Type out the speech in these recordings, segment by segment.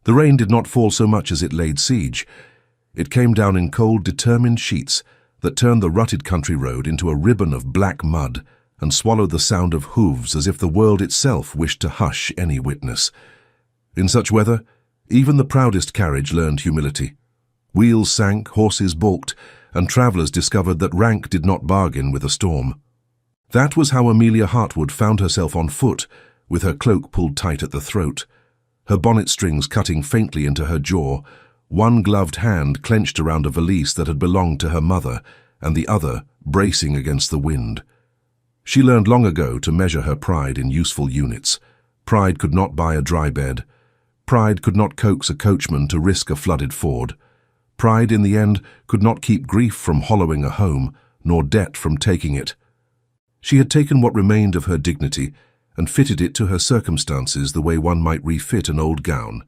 The rain did not fall so much as it laid siege. It came down in cold, determined sheets that turned the rutted country road into a ribbon of black mud and swallowed the sound of hooves as if the world itself wished to hush any witness. In such weather, even the proudest carriage learned humility. Wheels sank, horses balked, and travellers discovered that rank did not bargain with a storm. That was how Amelia Hartwood found herself on foot, with her cloak pulled tight at the throat, her bonnet strings cutting faintly into her jaw, one gloved hand clenched around a valise that had belonged to her mother, and the other bracing against the wind. She learned long ago to measure her pride in useful units. Pride could not buy a dry bed. Pride could not coax a coachman to risk a flooded ford. Pride, in the end, could not keep grief from hollowing a home, nor debt from taking it. She had taken what remained of her dignity and fitted it to her circumstances the way one might refit an old gown.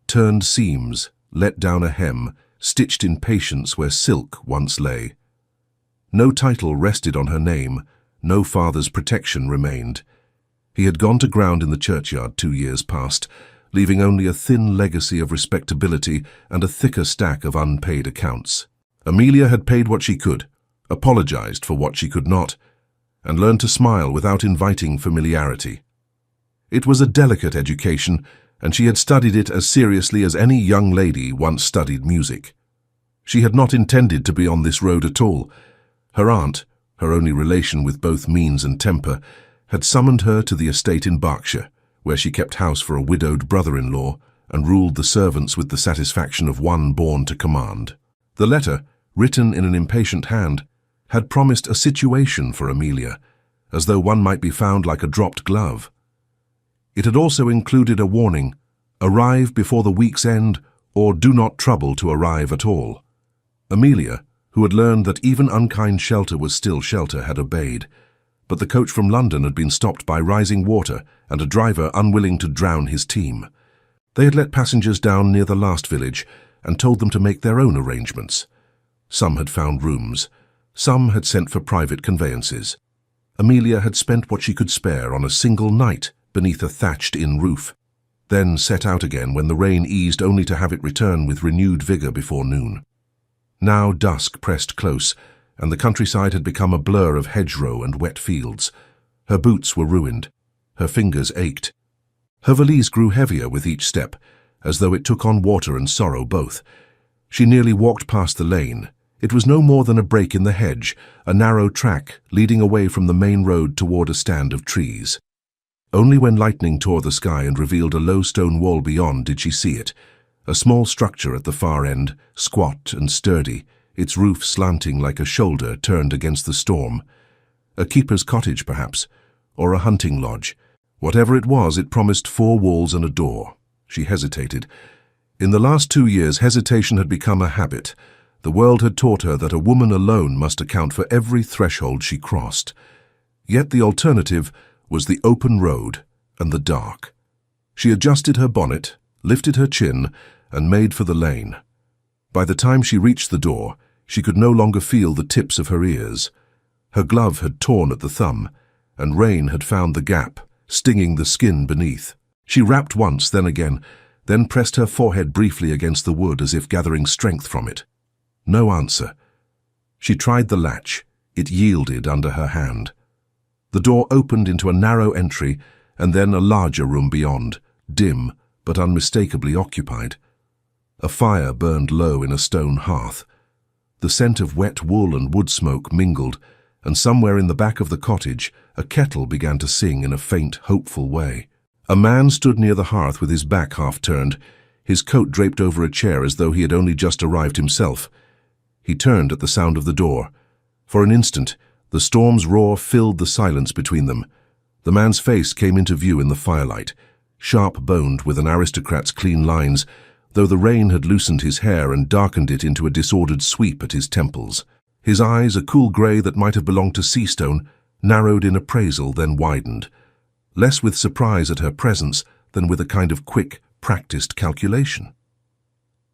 Turned seams, let down a hem, stitched in patience where silk once lay. No title rested on her name, no father's protection remained. He had gone to ground in the churchyard 2 years past, leaving only a thin legacy of respectability and a thicker stack of unpaid accounts. Amelia had paid what she could, apologized for what she could not, and learned to smile without inviting familiarity. It was a delicate education, and she had studied it as seriously as any young lady once studied music. She had not intended to be on this road at all. Her aunt, her only relation with both means and temper, had summoned her to the estate in Berkshire, where she kept house for a widowed brother-in-law and ruled the servants with the satisfaction of one born to command. The letter, written in an impatient hand, had promised a situation for Amelia, as though one might be found like a dropped glove. It had also included a warning: arrive before the week's end, or do not trouble to arrive at all. Amelia, who had learned that even unkind shelter was still shelter, had obeyed, but the coach from London had been stopped by rising water and a driver unwilling to drown his team. They had let passengers down near the last village and told them to make their own arrangements. Some had found rooms. Some had sent for private conveyances. Amelia had spent what she could spare on a single night beneath a thatched-in roof, then set out again when the rain eased, only to have it return with renewed vigour before noon. Now dusk pressed close, and the countryside had become a blur of hedgerow and wet fields. Her boots were ruined. Her fingers ached. Her valise grew heavier with each step, as though it took on water and sorrow both. She nearly walked past the lane. It was no more than a break in the hedge, a narrow track leading away from the main road toward a stand of trees. Only when lightning tore the sky and revealed a low stone wall beyond did she see it, a small structure at the far end, squat and sturdy, its roof slanting like a shoulder turned against the storm. A keeper's cottage, perhaps, or a hunting lodge. Whatever it was, it promised 4 walls and a door. She hesitated. In the last 2 years, hesitation had become a habit. The world had taught her that a woman alone must account for every threshold she crossed. Yet the alternative was the open road and the dark. She adjusted her bonnet, lifted her chin, and made for the lane. By the time she reached the door, she could no longer feel the tips of her ears. Her glove had torn at the thumb, and rain had found the gap, stinging the skin beneath. She rapped once, then again, then pressed her forehead briefly against the wood as if gathering strength from it. No answer. She tried the latch. It yielded under her hand. The door opened into a narrow entry, and then a larger room beyond, dim but unmistakably occupied. A fire burned low in a stone hearth. The scent of wet wool and wood smoke mingled, and somewhere in the back of the cottage a kettle began to sing in a faint, hopeful way. A man stood near the hearth with his back half turned, his coat draped over a chair as though he had only just arrived himself. He turned at the sound of the door. For an instant, the storm's roar filled the silence between them. The man's face came into view in the firelight, sharp-boned with an aristocrat's clean lines, though the rain had loosened his hair and darkened it into a disordered sweep at his temples. His eyes, a cool grey that might have belonged to sea stone, narrowed in appraisal, then widened, less with surprise at her presence than with a kind of quick, practiced calculation.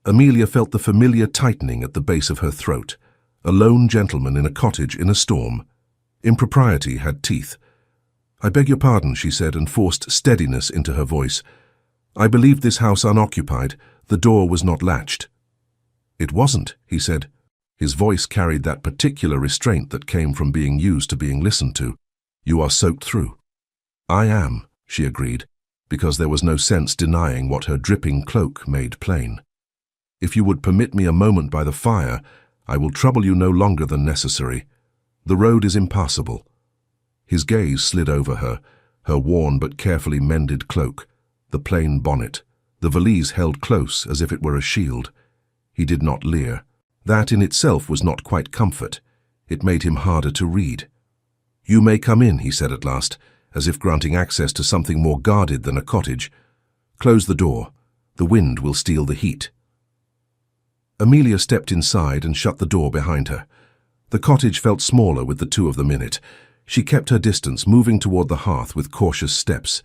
Amelia felt the familiar tightening at the base of her throat. A lone gentleman in a cottage in a storm. Impropriety had teeth. "I beg your pardon," she said, and forced steadiness into her voice. I believed this house unoccupied. The door was not latched. It wasn't, he said. His voice carried that particular restraint that came from being used to being listened to. You are soaked through. I am, she agreed, because there was no sense denying what her dripping cloak made plain. If you would permit me a moment by the fire, I will trouble you no longer than necessary. The road is impassable. His gaze slid over her worn but carefully mended cloak, the plain bonnet, the valise held close as if it were a shield. He did not leer. That in itself was not quite comfort. It made him harder to read. You may come in, he said at last, as if granting access to something more guarded than a cottage. Close the door. The wind will steal the heat. Amelia stepped inside and shut the door behind her. The cottage felt smaller with the two of them in it. She kept her distance, moving toward the hearth with cautious steps.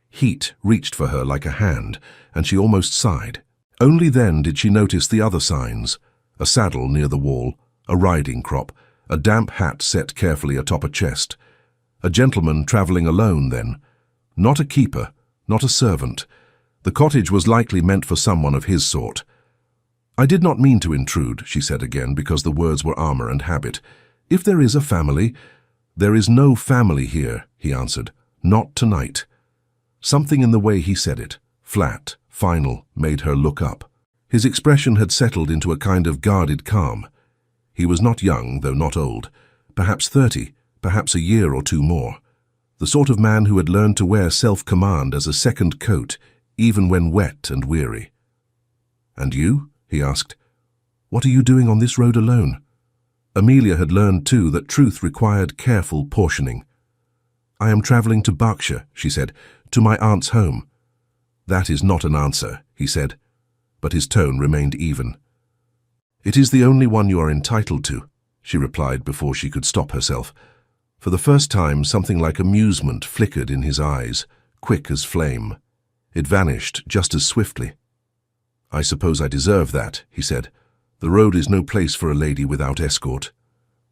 Heat reached for her like a hand, and she almost sighed. Only then did she notice the other signs: a saddle near the wall, a riding crop, a damp hat set carefully atop a chest. A gentleman travelling alone, then. Not a keeper, not a servant. The cottage was likely meant for someone of his sort. I did not mean to intrude, she said again, because the words were armor and habit. If there is a family— There is no family here, he answered. Not tonight. Something in the way he said it, flat, final, made her look up. His expression had settled into a kind of guarded calm. He was not young, though not old. Perhaps 30, perhaps a year or two more. The sort of man who had learned to wear self-command as a second coat, even when wet and weary. And you? He asked. What are you doing on this road alone? Amelia had learned, too, that truth required careful portioning. I am travelling to Berkshire, she said, to my aunt's home. That is not an answer, he said, but his tone remained even. It is the only one you are entitled to, she replied before she could stop herself. For the first time, something like amusement flickered in his eyes, quick as flame. It vanished just as swiftly. I suppose I deserve that, he said. The road is no place for a lady without escort.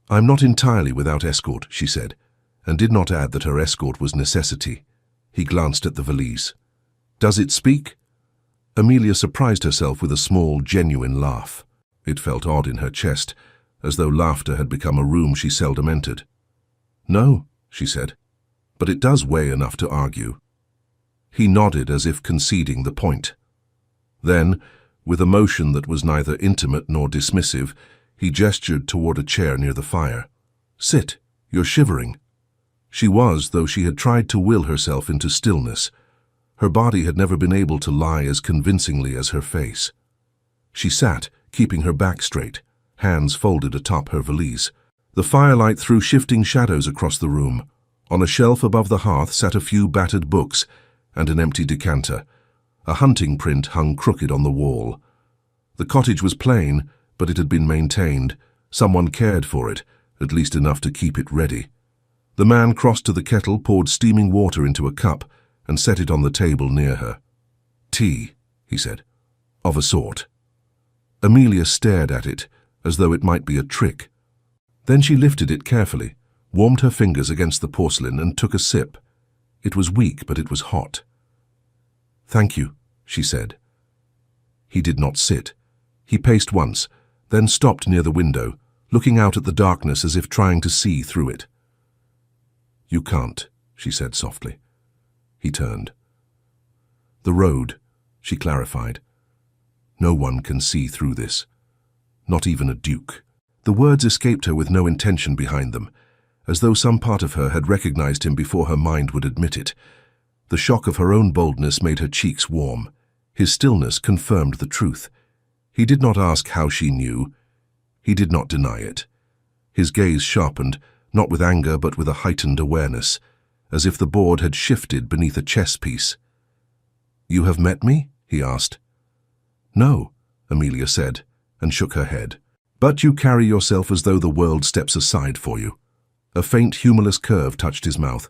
I am not entirely without escort, she said, and did not add that her escort was necessity. He glanced at the valise. Does it speak? Amelia surprised herself with a small, genuine laugh. It felt odd in her chest, as though laughter had become a room she seldom entered. No, she said, but it does weigh enough to argue. He nodded as if conceding the point. Then, with a motion that was neither intimate nor dismissive, he gestured toward a chair near the fire. Sit, you're shivering. She was, though she had tried to will herself into stillness. Her body had never been able to lie as convincingly as her face. She sat, keeping her back straight, hands folded atop her valise. The firelight threw shifting shadows across the room. On a shelf above the hearth sat a few battered books and an empty decanter. A hunting print hung crooked on the wall. The cottage was plain, but it had been maintained. Someone cared for it, at least enough to keep it ready. The man crossed to the kettle, poured steaming water into a cup, and set it on the table near her. Tea, he said. Of a sort. Amelia stared at it, as though it might be a trick. Then she lifted it carefully, warmed her fingers against the porcelain, and took a sip. It was weak, but it was hot. Thank you, she said. He did not sit. He paced once, then stopped near the window, looking out at the darkness as if trying to see through it. You can't, she said softly. He turned. The road, she clarified. No one can see through this. Not even a duke. The words escaped her with no intention behind them, as though some part of her had recognized him before her mind would admit it. The shock of her own boldness made her cheeks warm. His stillness confirmed the truth. He did not ask how she knew. He did not deny it. His gaze sharpened, not with anger but with a heightened awareness, as if the board had shifted beneath a chess piece. You have met me? He asked. No, Amelia said, and shook her head. But you carry yourself as though the world steps aside for you. A faint, humorless curve touched his mouth.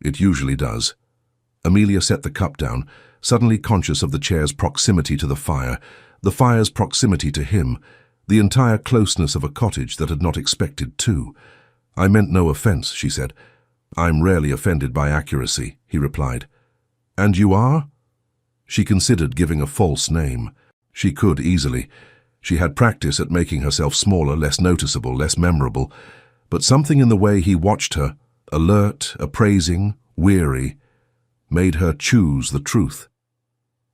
It usually does. Amelia set the cup down, suddenly conscious of the chair's proximity to the fire's proximity to him, the entire closeness of a cottage that had not expected two. I meant no offense, she said. I'm rarely offended by accuracy, he replied. And you are? She considered giving a false name. She could easily. She had practice at making herself smaller, less noticeable, less memorable. But something in the way he watched her, alert, appraising, weary, made her choose the truth.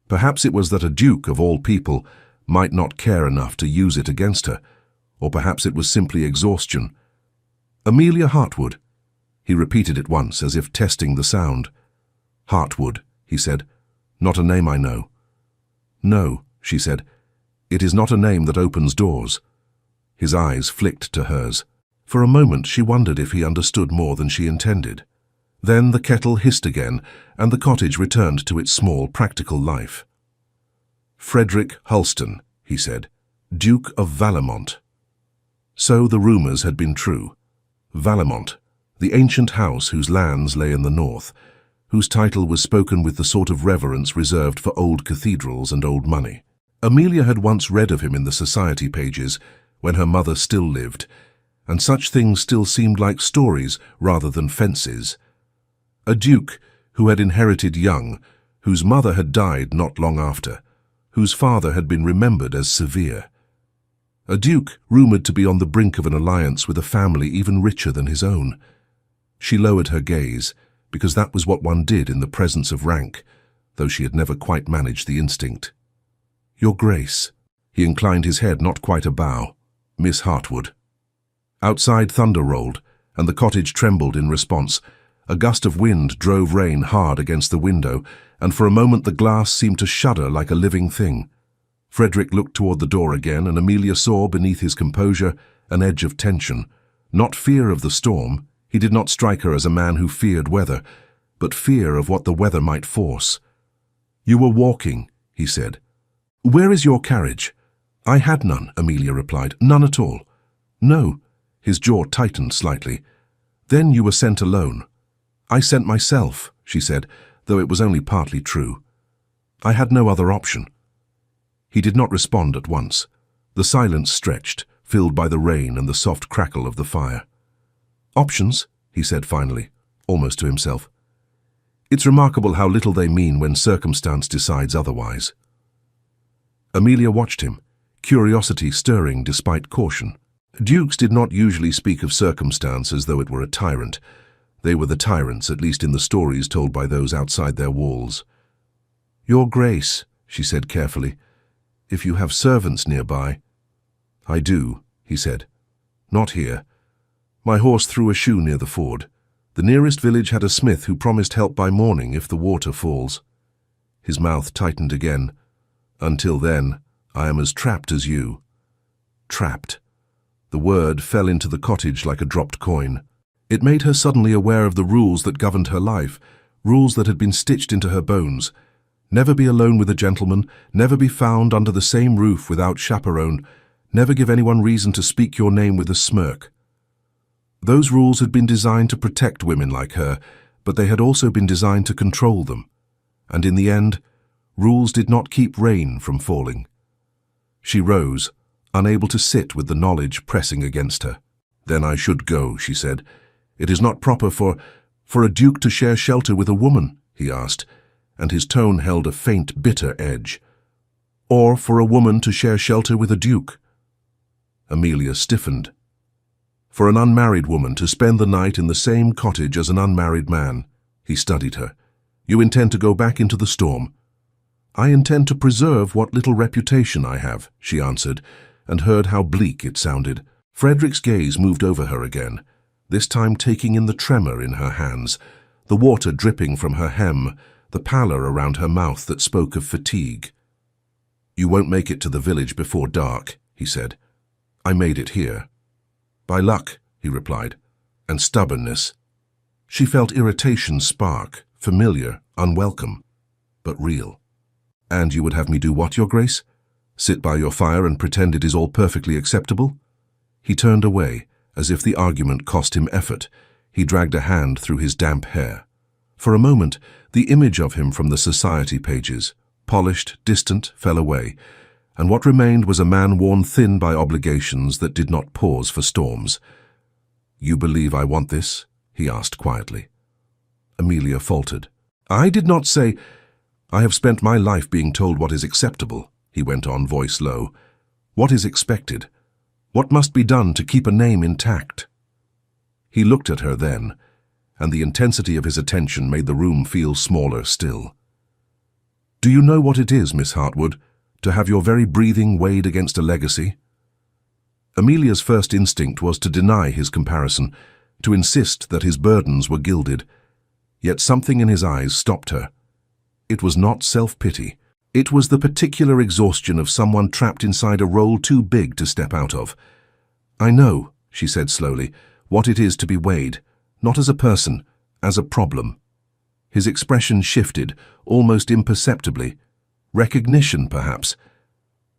Perhaps it was that a duke, of all people, might not care enough to use it against her, or perhaps it was simply exhaustion. Amelia Hartwood. He repeated it once, as if testing the sound. Hartwood, he said. Not a name I know. No, she said. It is not a name that opens doors. His eyes flicked to hers. For a moment she wondered if he understood more than she intended. Then the kettle hissed again, and the cottage returned to its small, practical life. Frederick Hulston, he said, Duke of Valemont. So the rumours had been true. Valemont, the ancient house whose lands lay in the north, whose title was spoken with the sort of reverence reserved for old cathedrals and old money. Amelia had once read of him in the society pages, when her mother still lived, and such things still seemed like stories rather than fences. A duke who had inherited young, whose mother had died not long after, whose father had been remembered as severe. A duke rumoured to be on the brink of an alliance with a family even richer than his own. She lowered her gaze, because that was what one did in the presence of rank, though she had never quite managed the instinct. Your Grace. He inclined his head, not quite a bow. Miss Hartwood. Outside thunder rolled, and the cottage trembled in response. A gust of wind drove rain hard against the window, and for a moment the glass seemed to shudder like a living thing. Frederick looked toward the door again, and Amelia saw, beneath his composure, an edge of tension. Not fear of the storm. He did not strike her as a man who feared weather, but fear of what the weather might force. You were walking, he said. Where is your carriage? I had none, Amelia replied. None at all. No. His jaw tightened slightly. Then you were sent alone. I sent myself, she said, though it was only partly true. I had no other option. He did not respond at once. The silence stretched, filled by the rain and the soft crackle of the fire. Options, he said finally, almost to himself. It's remarkable how little they mean when circumstance decides otherwise. Amelia watched him, curiosity stirring despite caution. Dukes did not usually speak of circumstance as though it were a tyrant. They were the tyrants, at least in the stories told by those outside their walls. Your Grace, she said carefully, if you have servants nearby. I do, he said. Not here. My horse threw a shoe near the ford. The nearest village had a smith who promised help by morning if the water falls. His mouth tightened again. Until then, I am as trapped as you. Trapped. The word fell into the cottage like a dropped coin. It made her suddenly aware of the rules that governed her life, rules that had been stitched into her bones. Never be alone with a gentleman, never be found under the same roof without chaperone, never give anyone reason to speak your name with a smirk. Those rules had been designed to protect women like her, but they had also been designed to control them. And in the end, rules did not keep rain from falling. She rose, unable to sit with the knowledge pressing against her. Then I should go, she said. It is not proper for a duke to share shelter with a woman, he asked, and his tone held a faint, bitter edge. Or for a woman to share shelter with a duke. Amelia stiffened. For an unmarried woman to spend the night in the same cottage as an unmarried man, he studied her. You intend to go back into the storm. I intend to preserve what little reputation I have, she answered, and heard how bleak it sounded. Frederick's gaze moved over her again, this time taking in the tremor in her hands, the water dripping from her hem, the pallor around her mouth that spoke of fatigue. You won't make it to the village before dark, he said. I made it here. By luck, he replied, and stubbornness. She felt irritation spark, familiar, unwelcome, but real. And you would have me do what, Your Grace? Sit by your fire and pretend it is all perfectly acceptable? He turned away, as if the argument cost him effort. He dragged a hand through his damp hair. For a moment, the image of him from the society pages, polished, distant, fell away, and what remained was a man worn thin by obligations that did not pause for storms. You believe I want this? He asked quietly. Amelia faltered. I did not say... I have spent my life being told what is acceptable, he went on, voice low. What is expected? What must be done to keep a name intact? He looked at her then, and the intensity of his attention made the room feel smaller still. Do you know what it is, Miss Hartwood, to have your very breathing weighed against a legacy? Amelia's first instinct was to deny his comparison, to insist that his burdens were gilded. Yet something in his eyes stopped her. It was not self-pity. It was the particular exhaustion of someone trapped inside a role too big to step out of. I know, she said slowly, what it is to be weighed, not as a person, as a problem. His expression shifted, almost imperceptibly. Recognition, perhaps.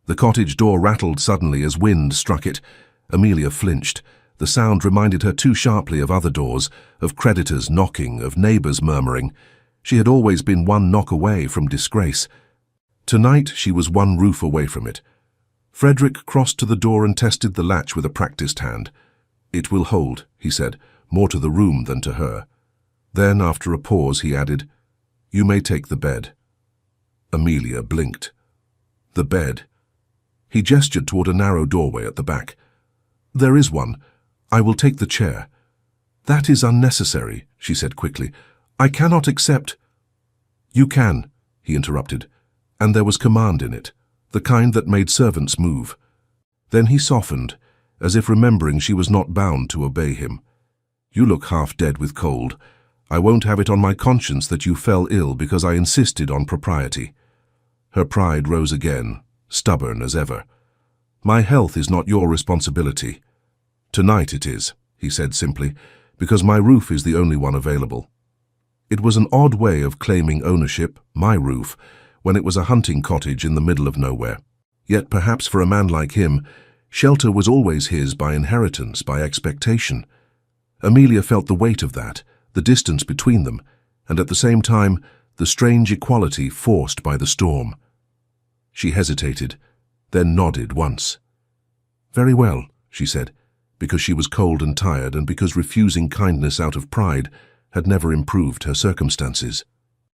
The cottage door rattled suddenly as wind struck it. Amelia flinched. The sound reminded her too sharply of other doors, of creditors knocking, of neighbours murmuring. She had always been one knock away from disgrace. Tonight she was one roof away from it. Frederick crossed to the door and tested the latch with a practised hand. It will hold, he said, more to the room than to her. Then, after a pause, he added, You may take the bed. Amelia blinked. The bed. He gestured toward a narrow doorway at the back. There is one. I will take the chair. That is unnecessary, she said quickly. I cannot accept. You can, he interrupted, and there was command in it, the kind that made servants move. Then he softened, as if remembering she was not bound to obey him. You look half dead with cold. I won't have it on my conscience that you fell ill because I insisted on propriety. Her pride rose again, stubborn as ever. My health is not your responsibility. Tonight it is, he said simply, because my roof is the only one available. It was an odd way of claiming ownership, my roof, when it was a hunting cottage in the middle of nowhere. Yet perhaps for a man like him, shelter was always his by inheritance, by expectation. Amelia felt the weight of that, the distance between them, and at the same time, the strange equality forced by the storm. She hesitated, then nodded once. Very well, she said, because she was cold and tired and because refusing kindness out of pride had never improved her circumstances.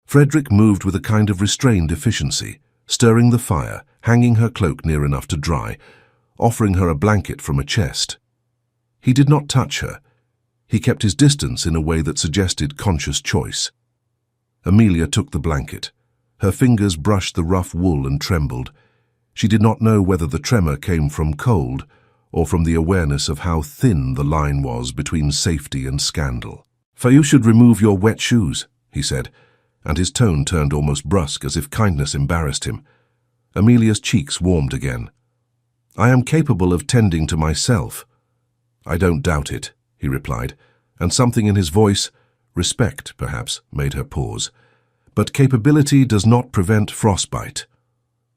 Frederick moved with a kind of restrained efficiency, stirring the fire, hanging her cloak near enough to dry, offering her a blanket from a chest. He did not touch her. He kept his distance in a way that suggested conscious choice. Amelia took the blanket. Her fingers brushed the rough wool and trembled. She did not know whether the tremor came from cold or from the awareness of how thin the line was between safety and scandal. For you should remove your wet shoes, he said, and his tone turned almost brusque as if kindness embarrassed him. Amelia's cheeks warmed again. I am capable of tending to myself. I don't doubt it, he replied, and something in his voice, respect perhaps, made her pause. But capability does not prevent frostbite.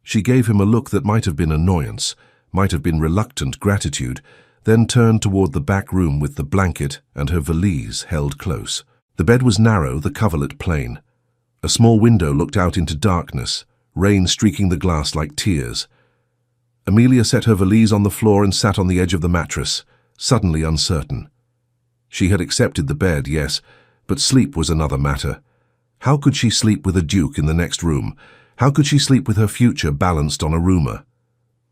She gave him a look that might have been annoyance, might have been reluctant gratitude, then turned toward the back room with the blanket and her valise held close. The bed was narrow, the coverlet plain. A small window looked out into darkness, rain streaking the glass like tears. Amelia set her valise on the floor and sat on the edge of the mattress, suddenly uncertain. She had accepted the bed, yes, but sleep was another matter. How could she sleep with a duke in the next room? How could she sleep with her future balanced on a rumour?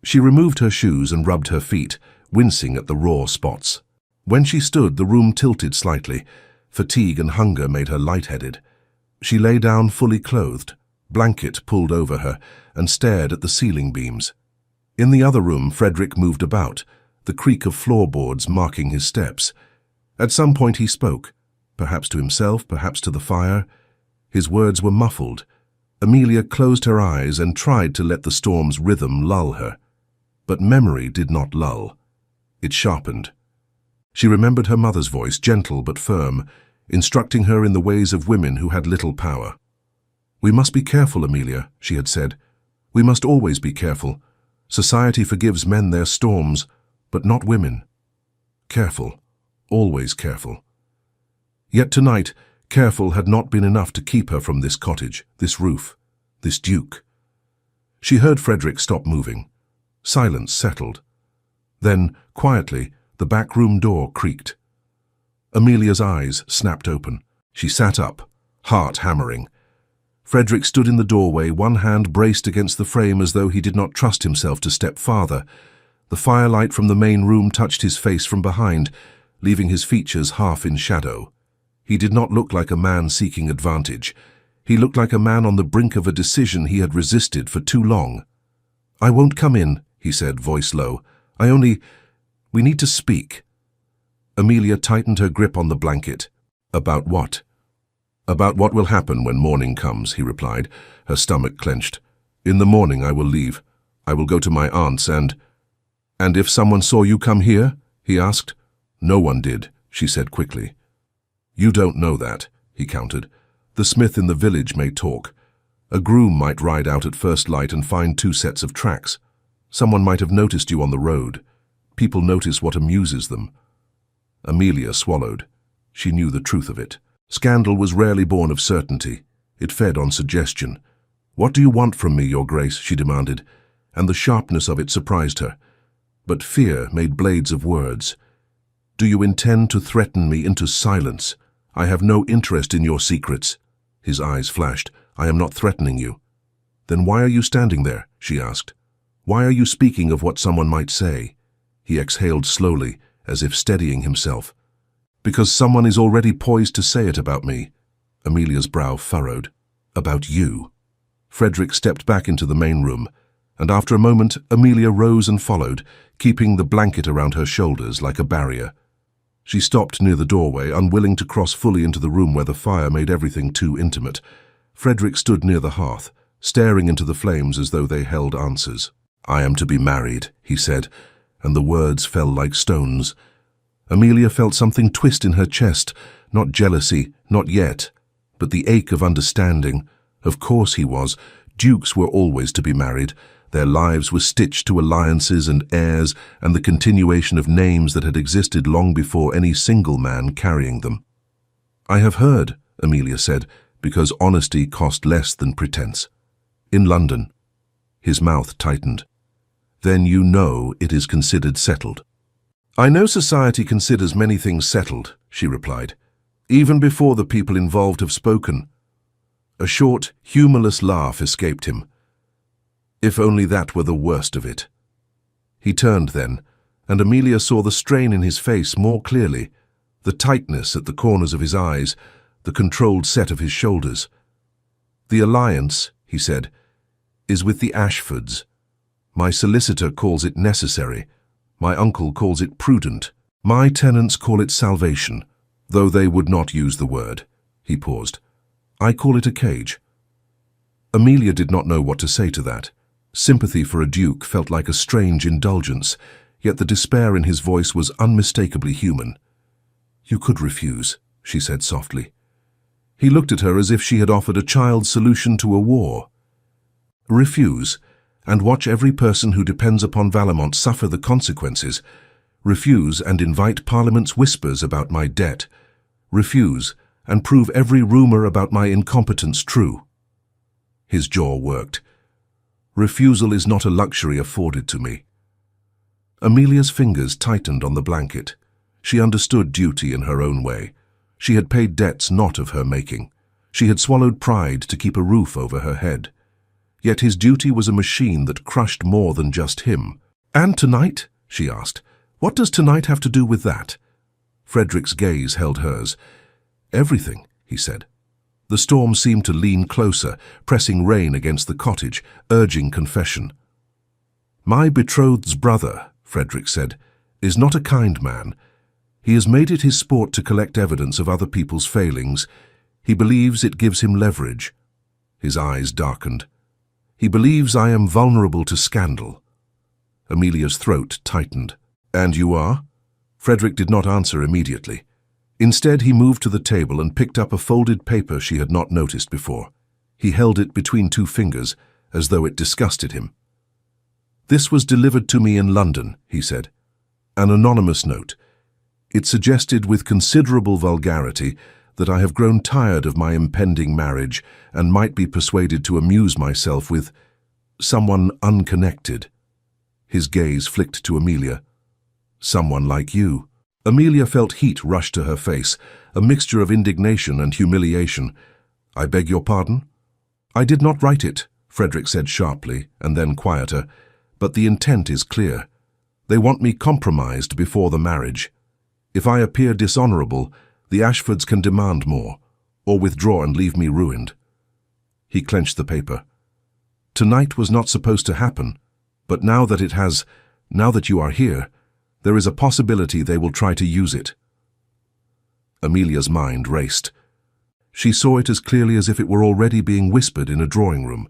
She removed her shoes and rubbed her feet, wincing at the raw spots. When she stood, the room tilted slightly. Fatigue and hunger made her lightheaded. She lay down fully clothed, blanket pulled over her, and stared at the ceiling beams. In the other room, Frederick moved about, the creak of floorboards marking his steps. At some point he spoke, perhaps to himself, perhaps to the fire. His words were muffled. Amelia closed her eyes and tried to let the storm's rhythm lull her. But memory did not lull. It sharpened. She remembered her mother's voice, gentle but firm, instructing her in the ways of women who had little power. We must be careful, Amelia, she had said. We must always be careful. Society forgives men their storms, but not women. Careful, always careful. Yet tonight, careful had not been enough to keep her from this cottage, this roof, this duke. She heard Frederick stop moving. Silence settled. Then, quietly, the back room door creaked. Amelia's eyes snapped open. She sat up, heart hammering. Frederick stood in the doorway, one hand braced against the frame as though he did not trust himself to step farther. The firelight from the main room touched his face from behind, leaving his features half in shadow. He did not look like a man seeking advantage. He looked like a man on the brink of a decision he had resisted for too long. "I won't come in," he said, voice low. We need to speak." Amelia tightened her grip on the blanket. "About what?" "About what will happen when morning comes," he replied, her stomach clenched. "In the morning I will leave. I will go to my aunt's and if someone saw you come here?" he asked. "No one did," she said quickly. "You don't know that," he countered. "The smith in the village may talk. A groom might ride out at first light and find 2 sets of tracks. Someone might have noticed you on the road. People notice what amuses them." Amelia swallowed. She knew the truth of it. Scandal was rarely born of certainty. It fed on suggestion. "What do you want from me, Your Grace?" she demanded, and the sharpness of it surprised her. But fear made blades of words. "Do you intend to threaten me into silence? I have no interest in your secrets." His eyes flashed. "I am not threatening you." "Then why are you standing there?" she asked. "Why are you speaking of what someone might say?" He exhaled slowly, as if steadying himself. "Because someone is already poised to say it about me." Amelia's brow furrowed. "About you." Frederick stepped back into the main room, and after a moment Amelia rose and followed, keeping the blanket around her shoulders like a barrier. She stopped near the doorway, unwilling to cross fully into the room where the fire made everything too intimate. Frederick stood near the hearth, staring into the flames as though they held answers. "I am to be married," he said, and the words fell like stones. Amelia felt something twist in her chest, not jealousy, not yet, but the ache of understanding. Of course he was. Dukes were always to be married. Their lives were stitched to alliances and heirs and the continuation of names that had existed long before any single man carrying them. "I have heard," Amelia said, "because honesty cost less than pretense. In London." His mouth tightened. "Then you know it is considered settled." "I know society considers many things settled," she replied, "even before the people involved have spoken." A short, humorless laugh escaped him. If only that were the worst of it. He turned then, and Amelia saw the strain in his face more clearly, the tightness at the corners of his eyes, the controlled set of his shoulders. "The alliance," he said, "is with the Ashfords. My solicitor calls it necessary. My uncle calls it prudent. My tenants call it salvation, though they would not use the word." He paused. "I call it a cage." Amelia did not know what to say to that. Sympathy for a duke felt like a strange indulgence, yet the despair in his voice was unmistakably human. "You could refuse," she said softly. He looked at her as if she had offered a child's solution to a war. "Refuse, and watch every person who depends upon Valemont suffer the consequences. Refuse and invite Parliament's whispers about my debt. Refuse and prove every rumor about my incompetence true." His jaw worked. "Refusal is not a luxury afforded to me." Amelia's fingers tightened on the blanket. She understood duty in her own way. She had paid debts not of her making. She had swallowed pride to keep a roof over her head. Yet his duty was a machine that crushed more than just him. "And tonight?" she asked. "What does tonight have to do with that?" Frederick's gaze held hers. "Everything," he said. The storm seemed to lean closer, pressing rain against the cottage, urging confession. "My betrothed's brother," Frederick said, "is not a kind man. He has made it his sport to collect evidence of other people's failings. He believes it gives him leverage." His eyes darkened. "He believes I am vulnerable to scandal." Amelia's throat tightened. "And you are?" Frederick did not answer immediately. Instead, he moved to the table and picked up a folded paper she had not noticed before. He held it between 2 fingers, as though it disgusted him. "This was delivered to me in London," he said. "An anonymous note. It suggested with considerable vulgarity that I have grown tired of my impending marriage and might be persuaded to amuse myself with someone unconnected." His gaze flicked to Amelia. "Someone like you." Amelia felt heat rush to her face, a mixture of indignation and humiliation. "I beg your pardon?" I did not write it, Frederick said sharply, and then quieter, but the intent is clear. They want me compromised before the marriage. If I appear dishonorable, the Ashfords can demand more, or withdraw and leave me ruined. He clenched the paper. Tonight was not supposed to happen, but now that it has, now that you are here, there is a possibility they will try to use it. Amelia's mind raced. She saw it as clearly as if it were already being whispered in a drawing room.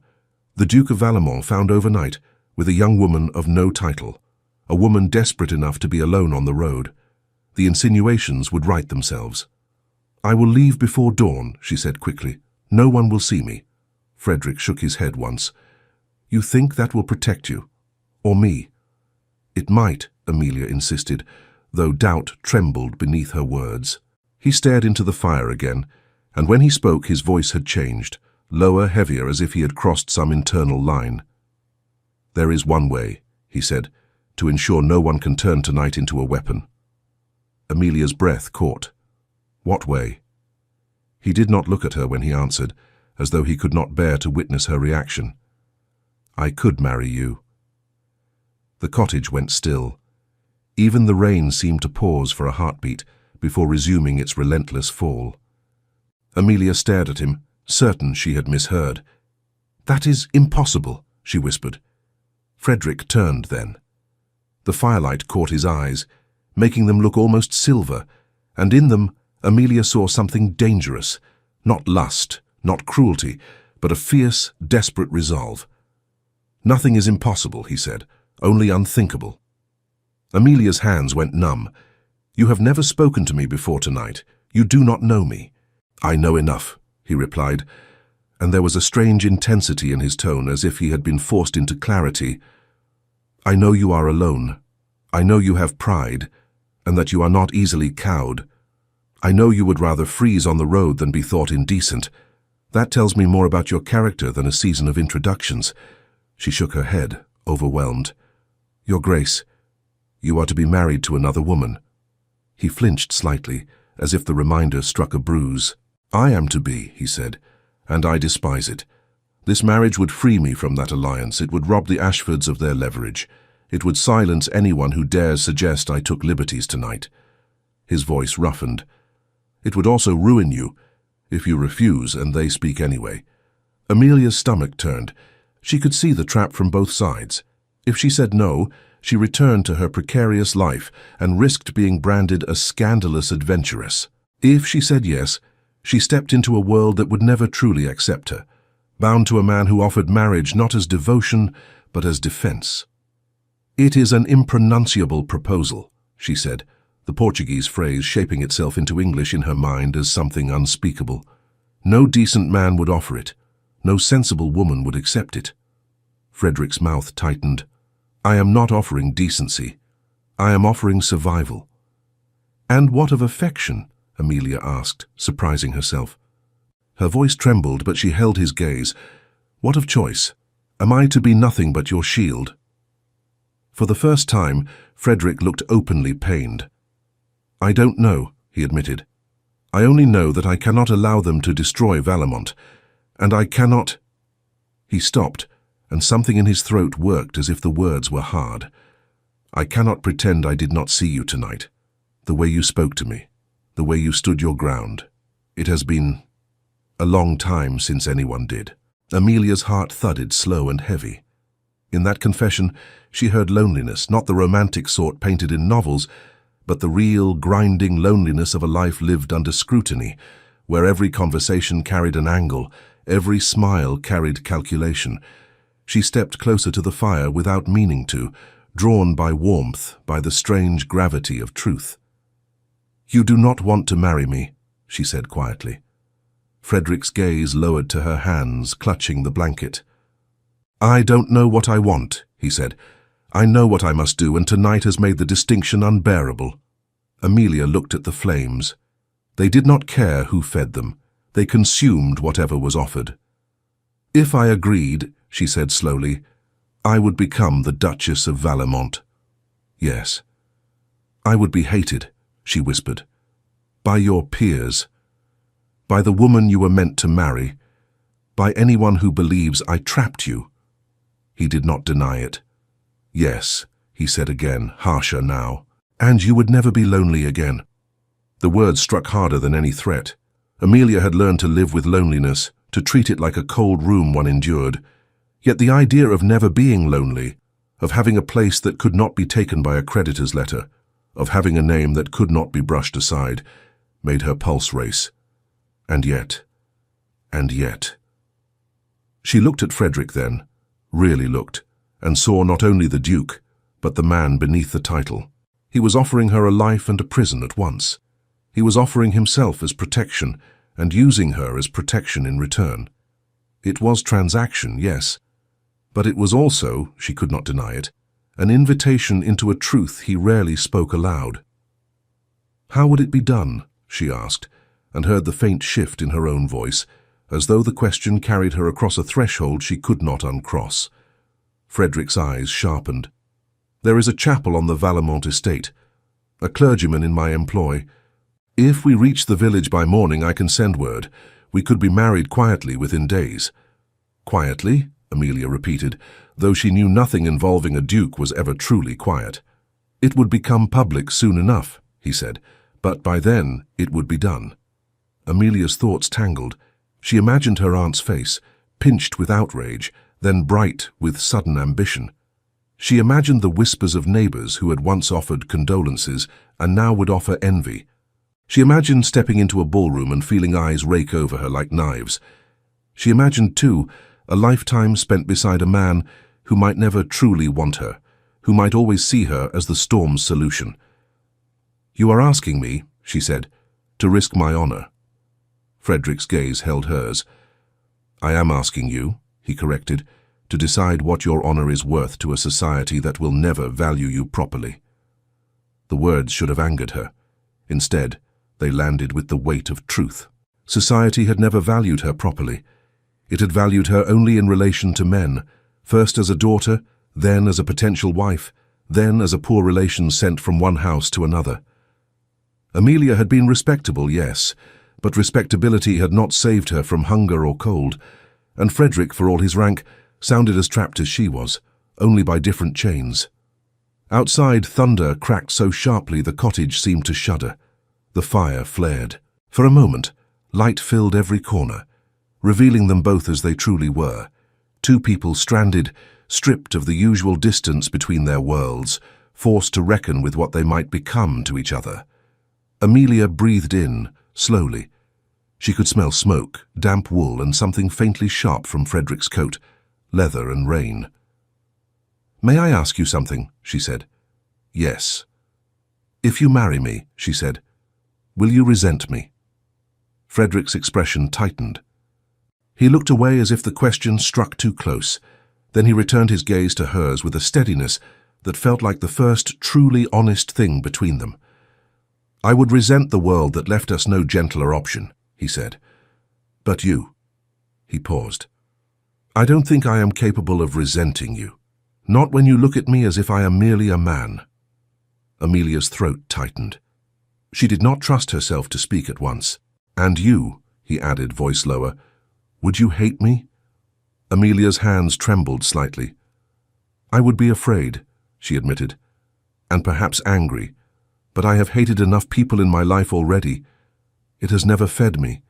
The Duke of Valemont found overnight with a young woman of no title, a woman desperate enough to be alone on the road. The insinuations would right themselves. I will leave before dawn, she said quickly. No one will see me. Frederick shook his head once. You think that will protect you? Or me? It might, Amelia insisted, though doubt trembled beneath her words. He stared into the fire again, and when he spoke his voice had changed, lower, heavier, as if he had crossed some internal line. There is one way, he said, to ensure no one can turn tonight into a weapon. Amelia's breath caught. What way? He did not look at her when he answered, as though he could not bear to witness her reaction. I could marry you. The cottage went still. Even the rain seemed to pause for a heartbeat before resuming its relentless fall. Amelia stared at him, certain she had misheard. That is impossible, she whispered. Frederick turned then. The firelight caught his eyes, making them look almost silver, and in them Amelia saw something dangerous, not lust, not cruelty, but a fierce, desperate resolve. Nothing is impossible, he said, only unthinkable. Amelia's hands went numb. You have never spoken to me before tonight. You do not know me. I know enough, he replied, and there was a strange intensity in his tone as if he had been forced into clarity. I know you are alone. I know you have pride, and that you are not easily cowed. I know you would rather freeze on the road than be thought indecent. That tells me more about your character than a season of introductions. She shook her head, overwhelmed. Your Grace, you are to be married to another woman. He flinched slightly, as if the reminder struck a bruise. I am to be, he said, and I despise it. This marriage would free me from that alliance. It would rob the Ashfords of their leverage. It would silence anyone who dares suggest I took liberties tonight. His voice roughened. It would also ruin you, if you refuse and they speak anyway. Amelia's stomach turned. She could see the trap from both sides. If she said no, she returned to her precarious life and risked being branded a scandalous adventuress. If she said yes, she stepped into a world that would never truly accept her, bound to a man who offered marriage not as devotion, but as defense. It is an impronunciable proposal, she said, the Portuguese phrase shaping itself into English in her mind as something unspeakable. No decent man would offer it. No sensible woman would accept it. Frederick's mouth tightened. I am not offering decency. I am offering survival. And what of affection? Amelia asked, surprising herself. Her voice trembled, but she held his gaze. What of choice? Am I to be nothing but your shield? For the first time, Frederick looked openly pained. I don't know, he admitted. I only know that I cannot allow them to destroy Valemont, and I cannot... He stopped, and something in his throat worked as if the words were hard. I cannot pretend I did not see you tonight. The way you spoke to me, the way you stood your ground. It has been a long time since anyone did. Amelia's heart thudded slow and heavy. In that confession, she heard loneliness, not the romantic sort painted in novels, but the real, grinding loneliness of a life lived under scrutiny, where every conversation carried an angle, every smile carried calculation. She stepped closer to the fire without meaning to, drawn by warmth, by the strange gravity of truth. You do not want to marry me, she said quietly. Frederick's gaze lowered to her hands, clutching the blanket. I don't know what I want, he said. I know what I must do, and tonight has made the distinction unbearable. Amelia looked at the flames. They did not care who fed them. They consumed whatever was offered. If I agreed, she said slowly, I would become the Duchess of Valemont. Yes. I would be hated, she whispered. By your peers. By the woman you were meant to marry. By anyone who believes I trapped you." He did not deny it. "Yes," he said again, harsher now. "And you would never be lonely again." The words struck harder than any threat. Amelia had learned to live with loneliness, to treat it like a cold room one endured. Yet the idea of never being lonely, of having a place that could not be taken by a creditor's letter, of having a name that could not be brushed aside, made her pulse race. And yet. She looked at Frederick then, really looked, and saw not only the Duke, but the man beneath the title. He was offering her a life and a prison at once. He was offering himself as protection, and using her as protection in return. It was transaction, yes, but it was also, she could not deny it, an invitation into a truth he rarely spoke aloud. "How would it be done?" she asked, and heard the faint shift in her own voice, as though the question carried her across a threshold she could not uncross. Frederick's eyes sharpened. "There is a chapel on the Valemont estate, a clergyman in my employ. If we reach the village by morning, I can send word. We could be married quietly within days." "Quietly?" Amelia repeated, though she knew nothing involving a duke was ever truly quiet. "It would become public soon enough," he said, "but by then it would be done." Amelia's thoughts tangled. She imagined her aunt's face, pinched with outrage, then bright with sudden ambition. She imagined the whispers of neighbors who had once offered condolences and now would offer envy. She imagined stepping into a ballroom and feeling eyes rake over her like knives. She imagined, too, a lifetime spent beside a man who might never truly want her, who might always see her as the storm's solution. "You are asking me," she said, "to risk my honor." Frederick's gaze held hers. "I am asking you," he corrected, "to decide what your honor is worth to a society that will never value you properly." The words should have angered her. Instead, they landed with the weight of truth. Society had never valued her properly. It had valued her only in relation to men, first as a daughter, then as a potential wife, then as a poor relation sent from one house to another. Amelia had been respectable, yes, but respectability had not saved her from hunger or cold, and Frederick, for all his rank, sounded as trapped as she was, only by different chains. Outside, thunder cracked so sharply the cottage seemed to shudder. The fire flared. For a moment, light filled every corner, revealing them both as they truly were, two people stranded, stripped of the usual distance between their worlds, forced to reckon with what they might become to each other. Amelia breathed in, slowly. She could smell smoke, damp wool, and something faintly sharp from Frederick's coat, leather and rain. "May I ask you something?" she said. "Yes." "If you marry me," she said, "will you resent me?" Frederick's expression tightened. He looked away as if the question struck too close. Then he returned his gaze to hers with a steadiness that felt like the first truly honest thing between them. "I would resent the world that left us no gentler option," he said. "But you." He paused. "I don't think I am capable of resenting you. Not when you look at me as if I am merely a man." Amelia's throat tightened. She did not trust herself to speak at once. "And you," he added, voice lower, "would you hate me?" Amelia's hands trembled slightly. "I would be afraid," she admitted, "and perhaps angry, but I have hated enough people in my life already. It has never fed me.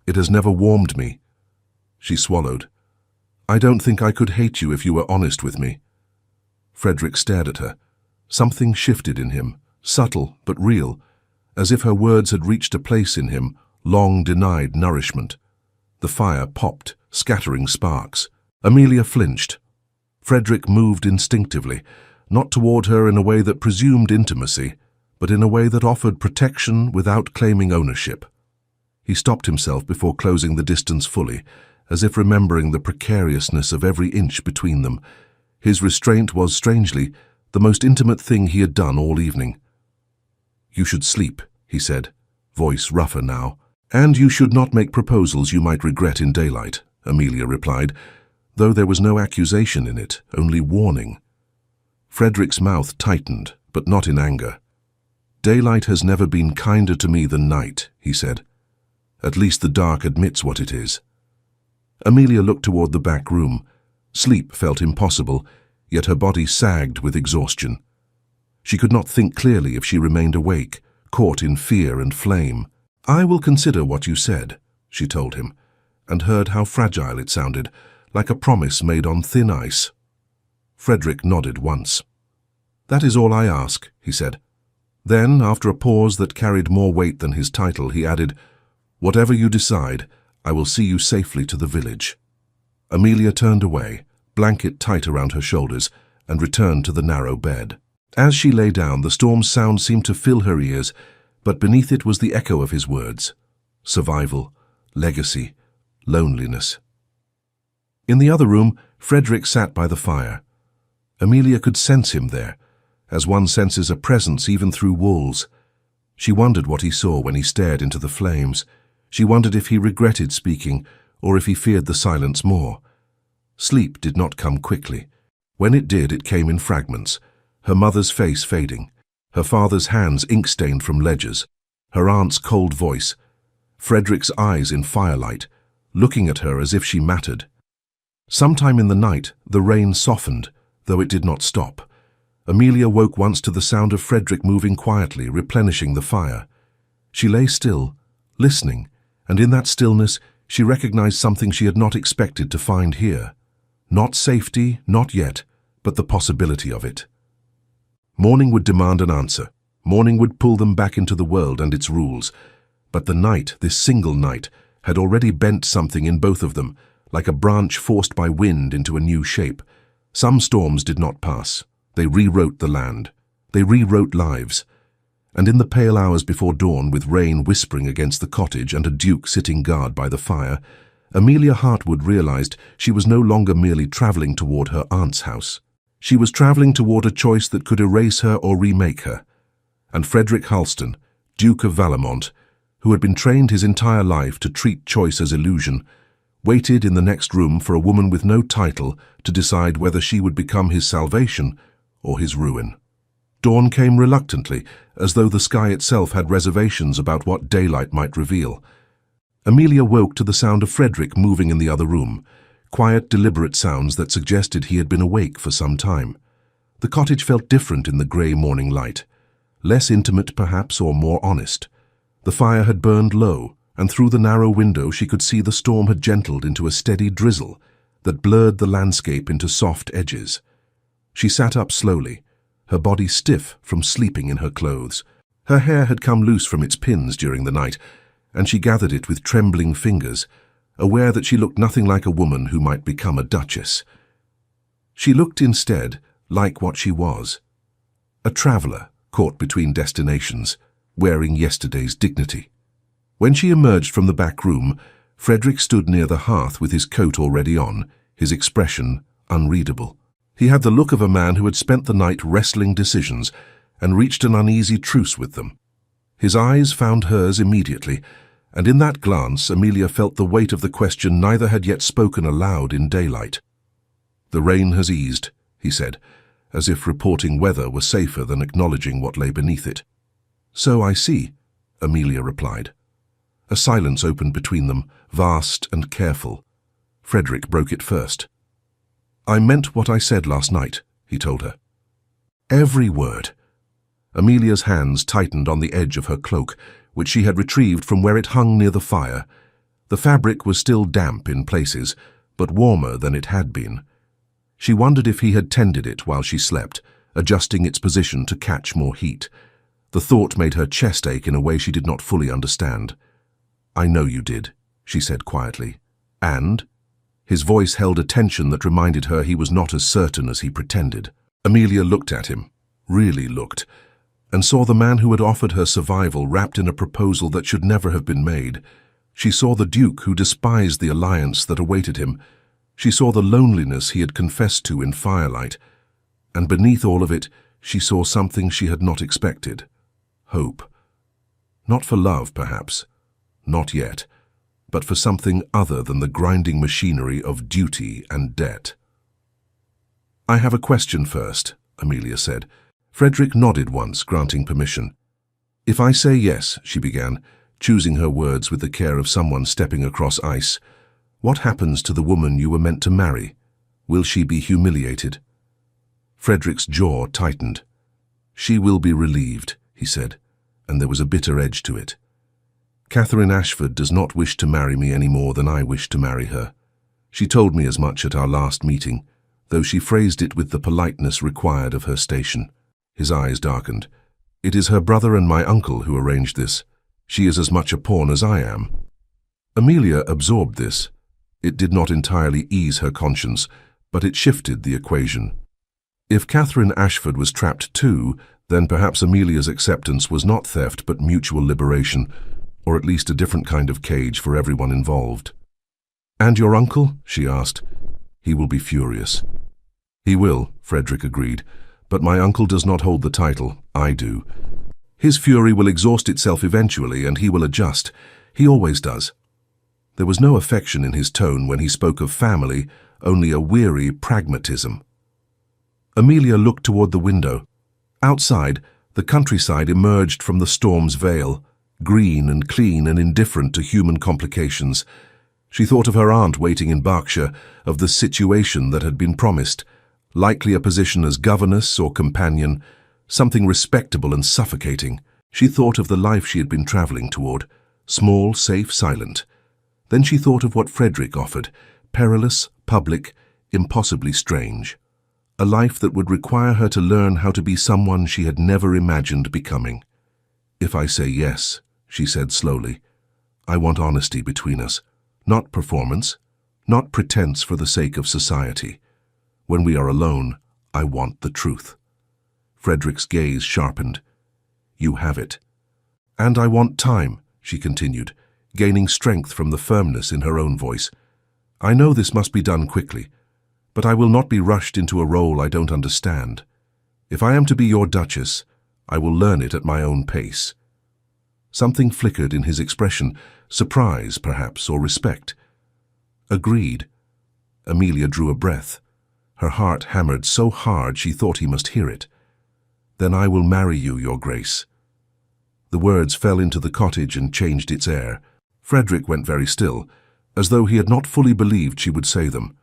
It has never warmed me." She swallowed. "I don't think I could hate you if you were honest with me." Frederick stared at her. Something shifted in him, subtle but real, as if her words had reached a place in him, long denied nourishment. The fire popped, scattering sparks. Amelia flinched. Frederick moved instinctively, not toward her in a way that presumed intimacy, but in a way that offered protection without claiming ownership. He stopped himself before closing the distance fully, as if remembering the precariousness of every inch between them. His restraint was, strangely, the most intimate thing he had done all evening. "You should sleep," he said, voice rougher now. "And you should not make proposals you might regret in daylight," Amelia replied, though there was no accusation in it, only warning. Frederick's mouth tightened, but not in anger. "Daylight has never been kinder to me than night," he said. "At least the dark admits what it is." Amelia looked toward the back room. Sleep felt impossible, yet her body sagged with exhaustion. She could not think clearly if she remained awake, caught in fear and flame. "I will consider what you said," she told him, and heard how fragile it sounded, like a promise made on thin ice. Frederick nodded once. "That is all I ask," he said. Then, after a pause that carried more weight than his title, he added, "Whatever you decide, I will see you safely to the village." Amelia turned away, blanket tight around her shoulders, and returned to the narrow bed. As she lay down, the storm's sound seemed to fill her ears, but beneath it was the echo of his words. Survival, legacy, loneliness. In the other room, Frederick sat by the fire. Amelia could sense him there, as one senses a presence even through walls. She wondered what he saw when he stared into the flames. She wondered if he regretted speaking, or if he feared the silence more. Sleep did not come quickly. When it did, it came in fragments. Her mother's face fading, her father's hands ink-stained from ledgers, her aunt's cold voice, Frederick's eyes in firelight, looking at her as if she mattered. Sometime in the night, the rain softened, though it did not stop. Amelia woke once to the sound of Frederick moving quietly, replenishing the fire. She lay still, listening, and in that stillness she recognized something she had not expected to find here. Not safety, not yet, but the possibility of it. Morning would demand an answer. Morning would pull them back into the world and its rules. But the night, this single night, had already bent something in both of them, like a branch forced by wind into a new shape. Some storms did not pass. They rewrote the land. They rewrote lives. And in the pale hours before dawn, with rain whispering against the cottage and a duke sitting guard by the fire, Amelia Hartwood realized she was no longer merely traveling toward her aunt's house. She was traveling toward a choice that could erase her or remake her. And Frederick Halston, Duke of Valemont, who had been trained his entire life to treat choice as illusion, waited in the next room for a woman with no title to decide whether she would become his salvation or his ruin. Dawn came reluctantly, as though the sky itself had reservations about what daylight might reveal. Amelia woke to the sound of Frederick moving in the other room, quiet, deliberate sounds that suggested he had been awake for some time. The cottage felt different in the grey morning light, less intimate perhaps, or more honest. The fire had burned low, and through the narrow window she could see the storm had gentled into a steady drizzle that blurred the landscape into soft edges. She sat up slowly, her body stiff from sleeping in her clothes. Her hair had come loose from its pins during the night, and she gathered it with trembling fingers, aware that she looked nothing like a woman who might become a duchess. She looked instead like what she was, a traveller caught between destinations, wearing yesterday's dignity. When she emerged from the back room, Frederick stood near the hearth with his coat already on, his expression unreadable. He had the look of a man who had spent the night wrestling decisions and reached an uneasy truce with them. His eyes found hers immediately, and in that glance Amelia felt the weight of the question neither had yet spoken aloud in daylight. "The rain has eased," he said, as if reporting weather were safer than acknowledging what lay beneath it. "So I see," Amelia replied. A silence opened between them, vast and careful. Frederick broke it first. "I meant what I said last night," he told her. Every word. Amelia's hands tightened on the edge of her cloak, which she had retrieved from where it hung near the fire. The fabric was still damp in places, but warmer than it had been. She wondered if he had tended it while she slept, adjusting its position to catch more heat. The thought made her chest ache in a way she did not fully understand. "I know you did," she said quietly. "And?" His voice held a tension that reminded her he was not as certain as he pretended. Amelia looked at him, really looked, and saw the man who had offered her survival wrapped in a proposal that should never have been made. She saw the Duke who despised the alliance that awaited him. She saw the loneliness he had confessed to in firelight, and beneath all of it, she saw something she had not expected. Hope. Not for love, perhaps. Not yet. But for something other than the grinding machinery of duty and debt. "I have a question first," Amelia said. Frederick nodded once, granting permission. "If I say yes," she began, choosing her words with the care of someone stepping across ice, What happens to the woman you were meant to marry? Will she be humiliated? Frederick's jaw tightened. She will be relieved, he said, and there was a bitter edge to it. Catherine Ashford does not wish to marry me any more than I wish to marry her. She told me as much at our last meeting, though she phrased it with the politeness required of her station. His eyes darkened. It is her brother and my uncle who arranged this. She is as much a pawn as I am. Amelia absorbed this. It did not entirely ease her conscience, but it shifted the equation. If Catherine Ashford was trapped too, then perhaps Amelia's acceptance was not theft but mutual liberation, or at least a different kind of cage for everyone involved. "And your uncle?" she asked. "He will be furious." "He will," Frederick agreed, "but my uncle does not hold the title. I do. His fury will exhaust itself eventually, and he will adjust. He always does." There was no affection in his tone when he spoke of family, only a weary pragmatism. Amelia looked toward the window. Outside, the countryside emerged from the storm's veil, green and clean and indifferent to human complications. She thought of her aunt waiting in Berkshire, of the situation that had been promised, likely a position as governess or companion, something respectable and suffocating. She thought of the life she had been traveling toward, small, safe, silent. Then she thought of what Frederick offered, perilous, public, impossibly strange. A life that would require her to learn how to be someone she had never imagined becoming. "If I say yes," she said slowly, "I want honesty between us. Not performance, not pretense for the sake of society. When we are alone, I want the truth." Frederick's gaze sharpened. "You have it." "And I want time," she continued, gaining strength from the firmness in her own voice. "I know this must be done quickly, but I will not be rushed into a role I don't understand. If I am to be your Duchess, I will learn it at my own pace." Something flickered in his expression, surprise, perhaps, or respect. "Agreed." Amelia drew a breath. Her heart hammered so hard she thought he must hear it. "Then I will marry you, Your Grace." The words fell into the cottage and changed its air. Frederick went very still, as though he had not fully believed she would say them.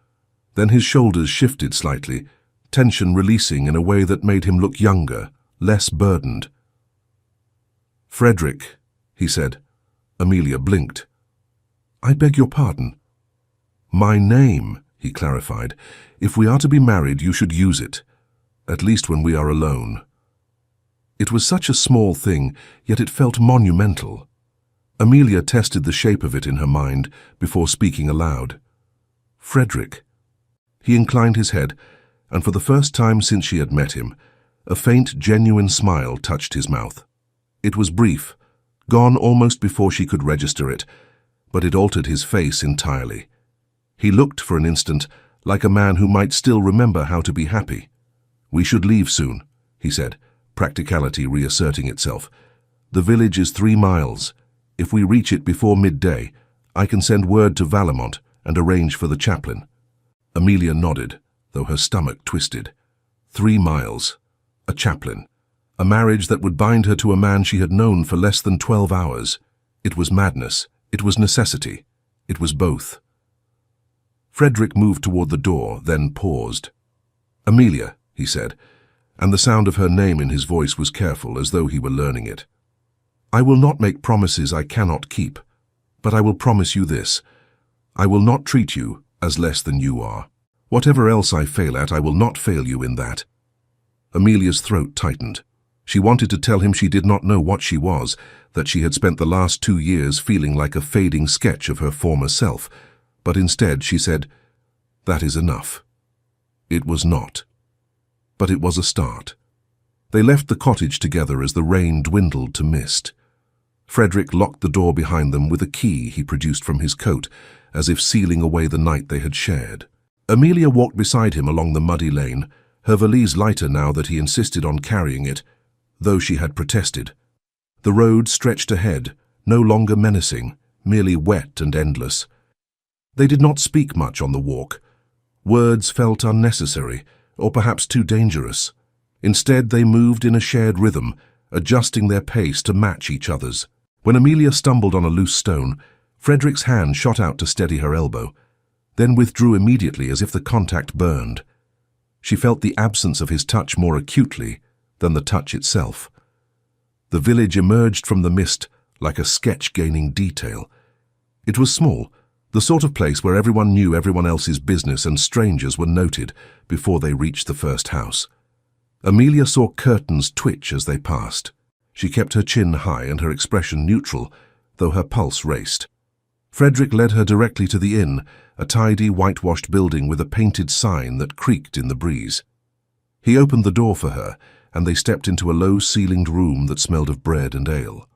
Then his shoulders shifted slightly, tension releasing in a way that made him look younger, less burdened. "Frederick," he said. Amelia blinked. "I beg your pardon." "My name," he clarified. "If we are to be married, you should use it, at least when we are alone." It was such a small thing, yet it felt monumental. Amelia tested the shape of it in her mind before speaking aloud. "Frederick." He inclined his head, and for the first time since she had met him, a faint, genuine smile touched his mouth. It was brief, gone almost before she could register it, but it altered his face entirely. He looked for an instant like a man who might still remember how to be happy. "We should leave soon," he said, practicality reasserting itself. "The village is 3 miles. If we reach it before midday, I can send word to Valemont and arrange for the chaplain." Amelia nodded, though her stomach twisted. 3 miles. A chaplain. A marriage that would bind her to a man she had known for less than 12 hours. It was madness. It was necessity. It was both. Frederick moved toward the door, then paused. "Amelia," he said, and the sound of her name in his voice was careful, as though he were learning it. "I will not make promises I cannot keep, but I will promise you this. I will not treat you as less than you are. Whatever else I fail at, I will not fail you in that." Amelia's throat tightened. She wanted to tell him she did not know what she was, that she had spent the last 2 years feeling like a fading sketch of her former self, but instead she said, "That is enough." It was not. But it was a start. They left the cottage together as the rain dwindled to mist. Frederick locked the door behind them with a key he produced from his coat, as if sealing away the night they had shared. Amelia walked beside him along the muddy lane, her valise lighter now that he insisted on carrying it, though she had protested. The road stretched ahead, no longer menacing, merely wet and endless. They did not speak much on the walk. Words felt unnecessary, or perhaps too dangerous. Instead, they moved in a shared rhythm, adjusting their pace to match each other's. When Amelia stumbled on a loose stone, Frederick's hand shot out to steady her elbow. then withdrew immediately as if the contact burned. She felt the absence of his touch more acutely than the touch itself. The village emerged from the mist like a sketch gaining detail. It was small, the sort of place where everyone knew everyone else's business and strangers were noted before they reached the first house. Amelia saw curtains twitch as they passed. She kept her chin high and her expression neutral, though her pulse raced. Frederick led her directly to the inn, a tidy, whitewashed building with a painted sign that creaked in the breeze. He opened the door for her, and they stepped into a low-ceilinged room that smelled of bread and ale.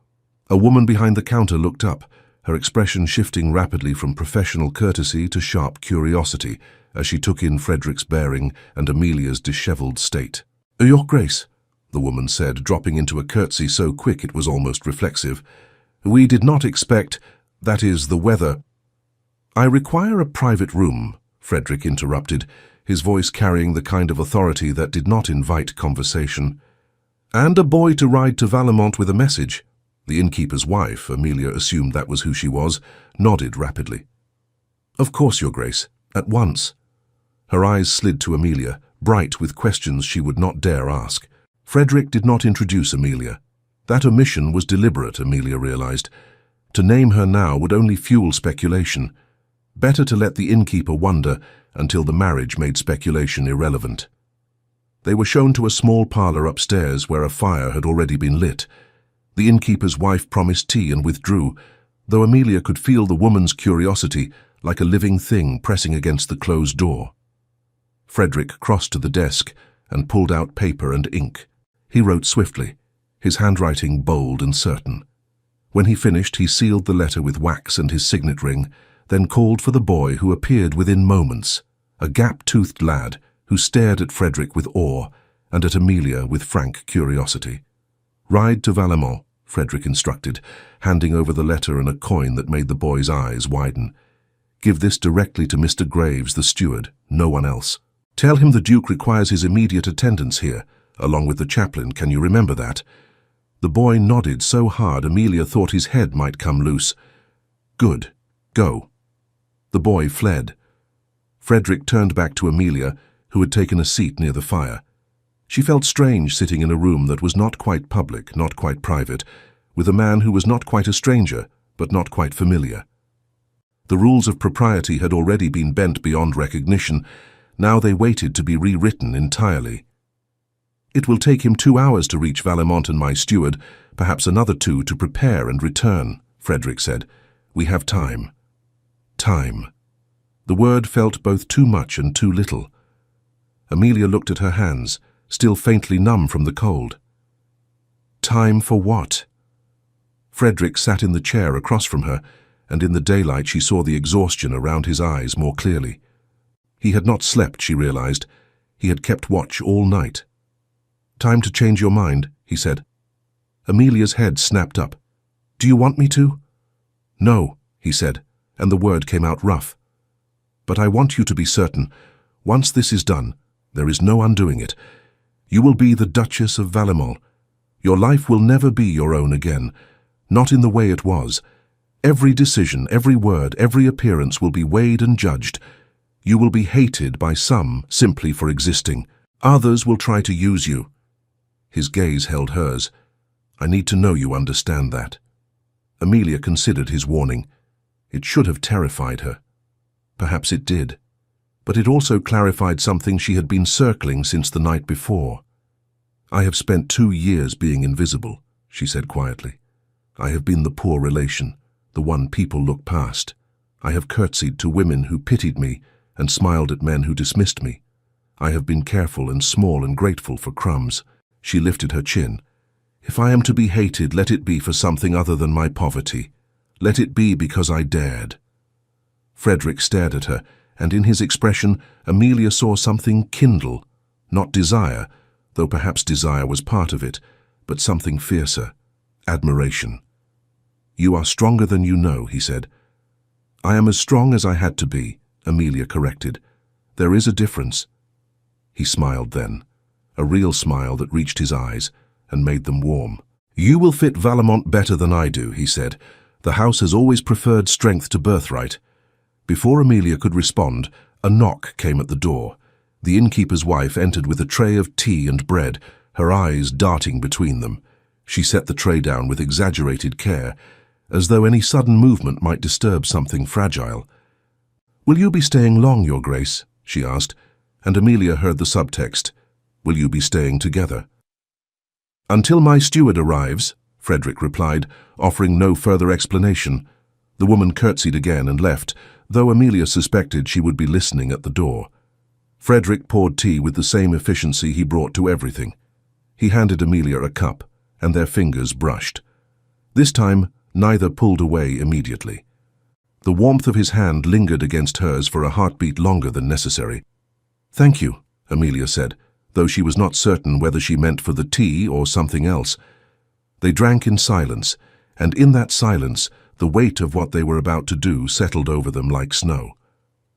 A woman behind the counter looked up, her expression shifting rapidly from professional courtesy to sharp curiosity as she took in Frederick's bearing and Amelia's dishevelled state. "Your Grace," the woman said, dropping into a curtsy so quick it was almost reflexive. "We did not expect, that is, the weather—" "I require a private room," Frederick interrupted, his voice carrying the kind of authority that did not invite conversation. "And a boy to ride to Valemont with a message." The innkeeper's wife, Amelia assumed that was who she was, nodded rapidly. "Of course, Your Grace, at once." Her eyes slid to Amelia, bright with questions she would not dare ask. Frederick did not introduce Amelia. That omission was deliberate, Amelia realized. To name her now would only fuel speculation. Better to let the innkeeper wonder until the marriage made speculation irrelevant. They were shown to a small parlor upstairs where a fire had already been lit. The innkeeper's wife promised tea and withdrew, though Amelia could feel the woman's curiosity like a living thing pressing against the closed door. Frederick crossed to the desk and pulled out paper and ink. He wrote swiftly, his handwriting bold and certain. When he finished, he sealed the letter with wax and his signet ring, then called for the boy who appeared within moments, a gap-toothed lad who stared at Frederick with awe and at Amelia with frank curiosity. "Ride to Valemont," Frederick instructed, handing over the letter and a coin that made the boy's eyes widen. "Give this directly to Mr. Graves, the steward, no one else. Tell him the Duke requires his immediate attendance here, along with the chaplain. Can you remember that?" The boy nodded so hard Amelia thought his head might come loose. "Good. Go." The boy fled. Frederick turned back to Amelia, who had taken a seat near the fire. She felt strange sitting in a room that was not quite public, not quite private, with a man who was not quite a stranger, but not quite familiar. The rules of propriety had already been bent beyond recognition. Now they waited to be rewritten entirely. "It will take him 2 hours to reach Valemont and my steward, perhaps another 2 to prepare and return," Frederick said. "We have time." Time. The word felt both too much and too little. Amelia looked at her hands, still faintly numb from the cold. Time for what? Frederick sat in the chair across from her, and in the daylight she saw the exhaustion around his eyes more clearly. He had not slept, she realized. He had kept watch all night. "Time to change your mind," he said. Amelia's head snapped up. "Do you want me to?" "No," he said, and the word came out rough. "But I want you to be certain. Once this is done, there is no undoing it. You will be the Duchess of Valemont. Your life will never be your own again, not in the way it was. Every decision, every word, every appearance will be weighed and judged. You will be hated by some simply for existing. Others will try to use you." His gaze held hers. "I need to know you understand that." Amelia considered his warning. It should have terrified her. Perhaps it did. But it also clarified something she had been circling since the night before. "I have spent 2 years being invisible," she said quietly. "I have been the poor relation, the one people look past. I have curtsied to women who pitied me and smiled at men who dismissed me. I have been careful and small and grateful for crumbs." She lifted her chin. "If I am to be hated, let it be for something other than my poverty. Let it be because I dared." Frederick stared at her, and in his expression Amelia saw something kindle, not desire, though perhaps desire was part of it, but something fiercer, admiration. "You are stronger than you know," he said. "I am as strong as I had to be," Amelia corrected. "There is a difference." He smiled then, a real smile that reached his eyes and made them warm. "You will fit Valemont better than I do," he said. "The house has always preferred strength to birthright. Before Amelia could respond, a knock came at the door. The innkeeper's wife entered with a tray of tea and bread, her eyes darting between them. She set the tray down with exaggerated care, as though any sudden movement might disturb something fragile. "Will you be staying long, Your Grace?" she asked, and Amelia heard the subtext, "Will you be staying together?" "Until my steward arrives," Frederick replied, offering no further explanation. The woman curtsied again and left, though Amelia suspected she would be listening at the door. Frederick poured tea with the same efficiency he brought to everything. He handed Amelia a cup, and their fingers brushed. This time, neither pulled away immediately. The warmth of his hand lingered against hers for a heartbeat longer than necessary. "Thank you," Amelia said, though she was not certain whether she meant for the tea or something else. They drank in silence, and in that silence, the weight of what they were about to do settled over them like snow.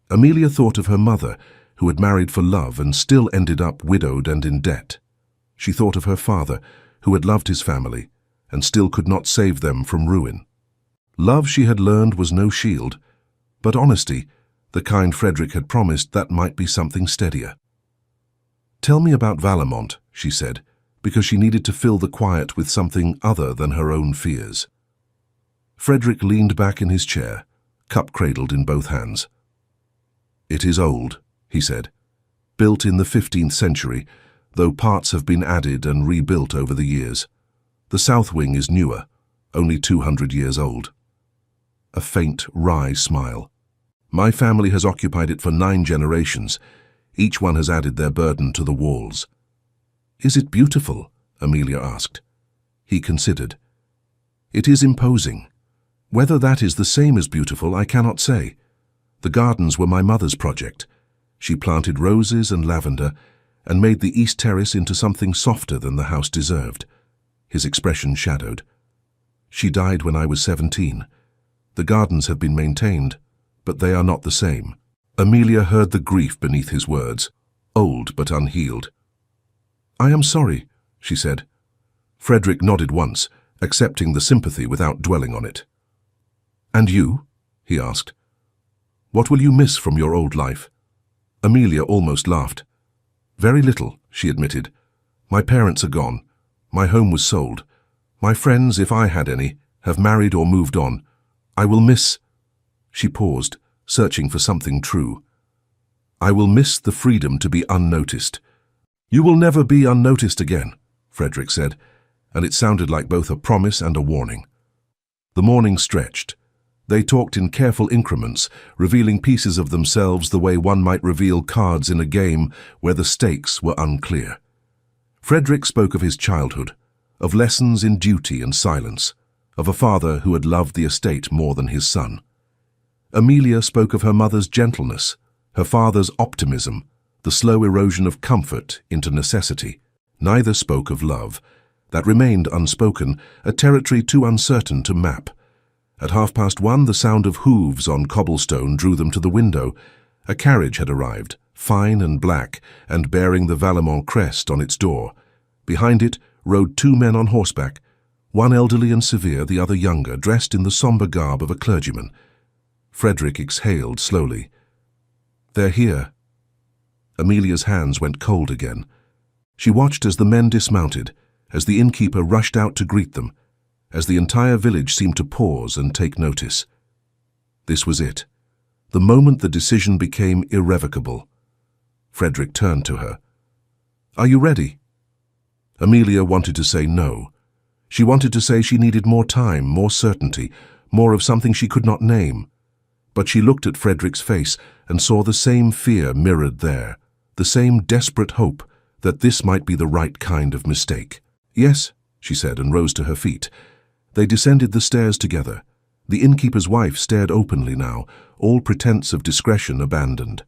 Amelia thought of her mother, who had married for love and still ended up widowed and in debt. She thought of her father, who had loved his family, and still could not save them from ruin. Love, she had learned, was no shield, but honesty, the kind Frederick had promised, that might be something steadier. "Tell me about Valemont," she said, because she needed to fill the quiet with something other than her own fears. Frederick leaned back in his chair, cup cradled in both hands. "It is old," he said, "built in the 15th century, though parts have been added and rebuilt over the years. The south wing is newer, only 200 years old." A faint, wry smile. "My family has occupied it for 9 generations. Each one has added their burden to the walls." "Is it beautiful?" Amelia asked. He considered. "It is imposing. Whether that is the same as beautiful, I cannot say. The gardens were my mother's project. She planted roses and lavender and made the east terrace into something softer than the house deserved." His expression shadowed. "She died when I was 17. The gardens have been maintained, but they are not the same." Amelia heard the grief beneath his words, old but unhealed. "I am sorry," she said. Frederick nodded once, accepting the sympathy without dwelling on it. "And you?" he asked. "What will you miss from your old life?" Amelia almost laughed. "Very little," she admitted. "My parents are gone. My home was sold. My friends, if I had any, have married or moved on. I will miss—" She paused, searching for something true. "I will miss the freedom to be unnoticed." "You will never be unnoticed again," Frederick said, and it sounded like both a promise and a warning. The morning stretched. They talked in careful increments, revealing pieces of themselves the way one might reveal cards in a game where the stakes were unclear. Frederick spoke of his childhood, of lessons in duty and silence, of a father who had loved the estate more than his son. Amelia spoke of her mother's gentleness, her father's optimism, the slow erosion of comfort into necessity. Neither spoke of love. That remained unspoken, a territory too uncertain to map. At 1:30, the sound of hooves on cobblestone drew them to the window. A carriage had arrived, fine and black, and bearing the Valemont crest on its door. Behind it rode 2 men on horseback, one elderly and severe, the other younger, dressed in the sombre garb of a clergyman. Frederick exhaled slowly. "They're here." Amelia's hands went cold again. She watched as the men dismounted, as the innkeeper rushed out to greet them, as the entire village seemed to pause and take notice. This was it, the moment the decision became irrevocable. Frederick turned to her. "Are you ready?" Amelia wanted to say no. She wanted to say she needed more time, more certainty, more of something she could not name. But she looked at Frederick's face and saw the same fear mirrored there, the same desperate hope that this might be the right kind of mistake. "Yes," she said, and rose to her feet. They descended the stairs together. The innkeeper's wife stared openly now, all pretense of discretion abandoned.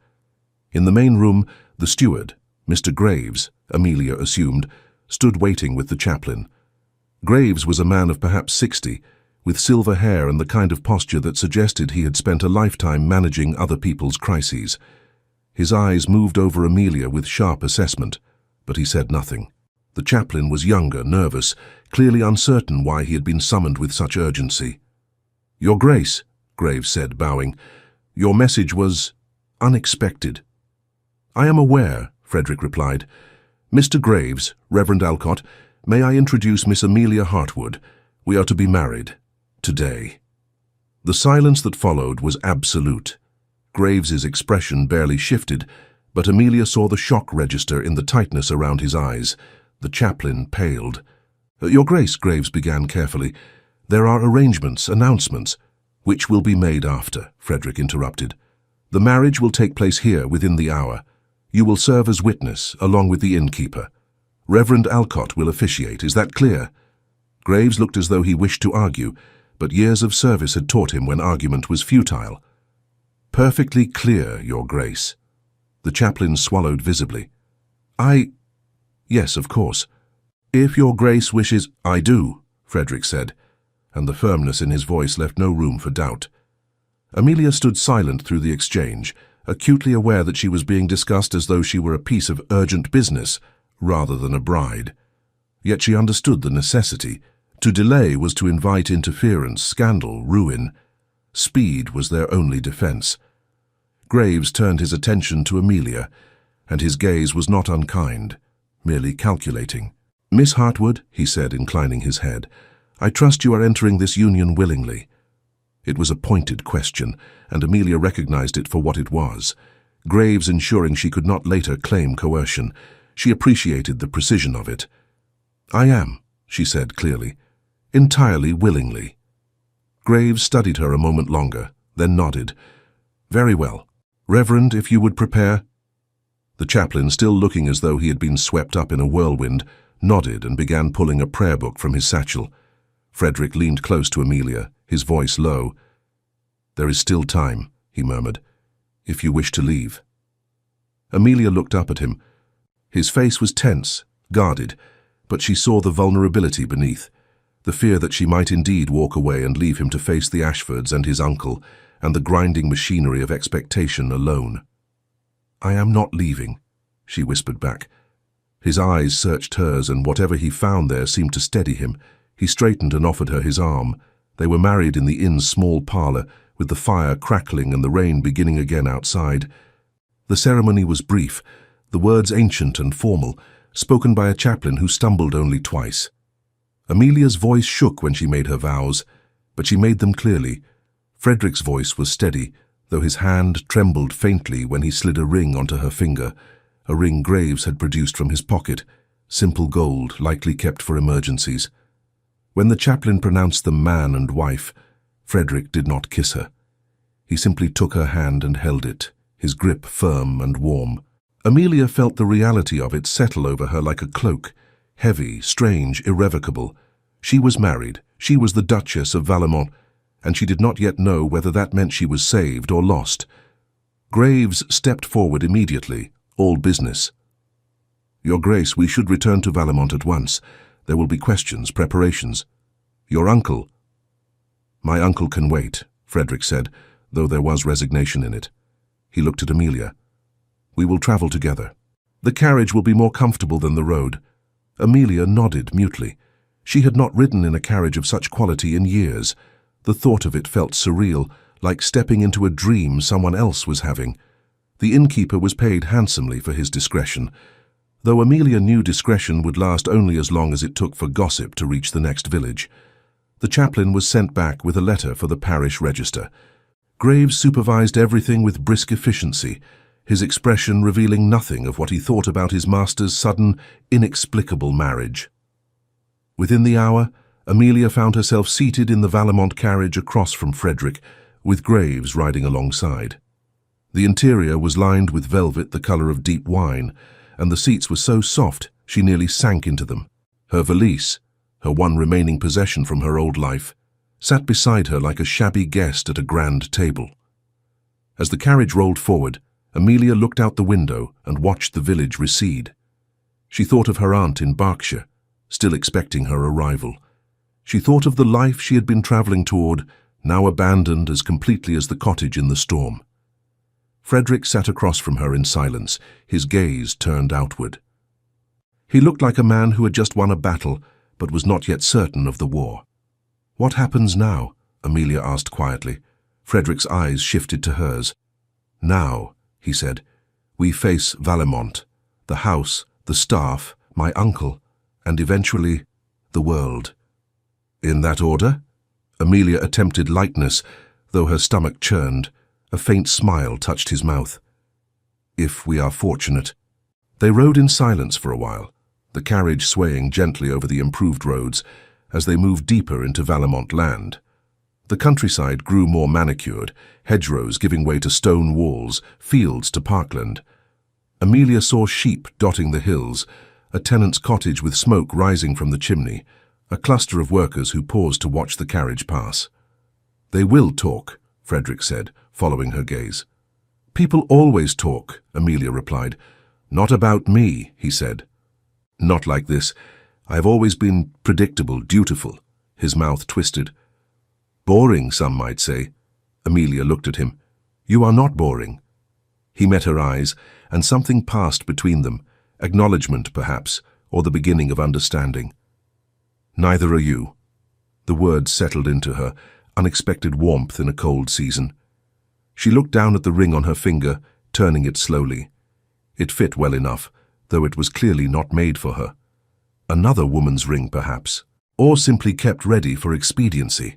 In the main room, the steward, Mr. Graves, Amelia assumed, stood waiting with the chaplain. Graves was a man of perhaps 60, with silver hair and the kind of posture that suggested he had spent a lifetime managing other people's crises. His eyes moved over Amelia with sharp assessment, but he said nothing. The chaplain was younger, nervous, clearly uncertain why he had been summoned with such urgency. "Your Grace," Graves said, bowing, Your message was unexpected. I am aware, Frederick replied. Mr. Graves, Reverend Alcott, may I introduce Miss Amelia Hartwood? We are to be married. Today. The silence that followed was absolute. Graves's expression barely shifted, but Amelia saw the shock register in the tightness around his eyes. The chaplain paled. Your Grace, Graves began carefully. There are arrangements, announcements, which will be made after, Frederick interrupted. The marriage will take place here within the hour. You will serve as witness, along with the innkeeper. Reverend Alcott will officiate, is that clear? Graves looked as though he wished to argue, but years of service had taught him when argument was futile. Perfectly clear, Your Grace. The chaplain swallowed visibly. Yes, of course. If Your Grace wishes, I do, Frederick said, and the firmness in his voice left no room for doubt. Amelia stood silent through the exchange, acutely aware that she was being discussed as though she were a piece of urgent business, rather than a bride. Yet she understood the necessity. To delay was to invite interference, scandal, ruin. Speed was their only defense. Graves turned his attention to Amelia, and his gaze was not unkind, merely calculating. Miss Hartwood, he said, inclining his head, I trust you are entering this union willingly. It was a pointed question, and Amelia recognized it for what it was. Graves ensuring she could not later claim coercion. She appreciated the precision of it. I am, she said clearly, entirely willingly. Graves studied her a moment longer, then nodded. Very well. Reverend, if you would prepare. The chaplain, still looking as though he had been swept up in a whirlwind, nodded and began pulling a prayer book from his satchel. Frederick leaned close to Amelia, his voice low. There is still time, he murmured, if you wish to leave. Amelia looked up at him. His face was tense, guarded, but she saw the vulnerability beneath, the fear that she might indeed walk away and leave him to face the Ashfords and his uncle, and the grinding machinery of expectation alone. I am not leaving, she whispered back. His eyes searched hers, and whatever he found there seemed to steady him. He straightened and offered her his arm. They were married in the inn's small parlour, with the fire crackling and the rain beginning again outside. The ceremony was brief, the words ancient and formal, spoken by a chaplain who stumbled only twice. Amelia's voice shook when she made her vows, but she made them clearly. Frederick's voice was steady, though his hand trembled faintly when he slid a ring onto her finger, a ring Graves had produced from his pocket, simple gold, likely kept for emergencies. When the chaplain pronounced them man and wife, Frederick did not kiss her. He simply took her hand and held it, his grip firm and warm. Amelia felt the reality of it settle over her like a cloak, heavy, strange, irrevocable. She was married, she was the Duchess of Valemont, and she did not yet know whether that meant she was saved or lost. Graves stepped forward immediately, all business. Your Grace, we should return to Valemont at once. There will be questions, preparations. Your uncle. My uncle can wait, Frederick said, though there was resignation in it. He looked at Amelia. We will travel together. The carriage will be more comfortable than the road. Amelia nodded mutely. She had not ridden in a carriage of such quality in years. The thought of it felt surreal, like stepping into a dream someone else was having. The innkeeper was paid handsomely for his discretion, though Amelia knew discretion would last only as long as it took for gossip to reach the next village. The chaplain was sent back with a letter for the parish register. Graves supervised everything with brisk efficiency, his expression revealing nothing of what he thought about his master's sudden, inexplicable marriage. Within the hour, Amelia found herself seated in the Valemont carriage across from Frederick, with Graves riding alongside. The interior was lined with velvet the colour of deep wine, and the seats were so soft she nearly sank into them. Her valise, her one remaining possession from her old life, sat beside her like a shabby guest at a grand table. As the carriage rolled forward, Amelia looked out the window and watched the village recede. She thought of her aunt in Berkshire, still expecting her arrival. She thought of the life she had been travelling toward, now abandoned as completely as the cottage in the storm. Frederick sat across from her in silence, his gaze turned outward. He looked like a man who had just won a battle, but was not yet certain of the war. What happens now? Amelia asked quietly. Frederick's eyes shifted to hers. "Now," he said, "we face Valemont, the house, the staff, my uncle, and eventually the world." "In that order?" Amelia attempted lightness, though her stomach churned. A faint smile touched his mouth. "If we are fortunate." They rode in silence for a while, the carriage swaying gently over the improved roads as they moved deeper into Valemont land. The countryside grew more manicured, hedgerows giving way to stone walls, fields to parkland. Amelia saw sheep dotting the hills, a tenant's cottage with smoke rising from the chimney, a cluster of workers who paused to watch the carriage pass. "They will talk," Frederick said, following her gaze. "People always talk," Amelia replied. "Not about me," he said. "Not like this. I have always been predictable, dutiful." His mouth twisted. "Boring, some might say." Amelia looked at him. "You are not boring." He met her eyes, and something passed between them, acknowledgement, perhaps, or the beginning of understanding. "Neither are you." The words settled into her, unexpected warmth in a cold season. She looked down at the ring on her finger, turning it slowly. It fit well enough, though it was clearly not made for her. Another woman's ring, perhaps, or simply kept ready for expediency.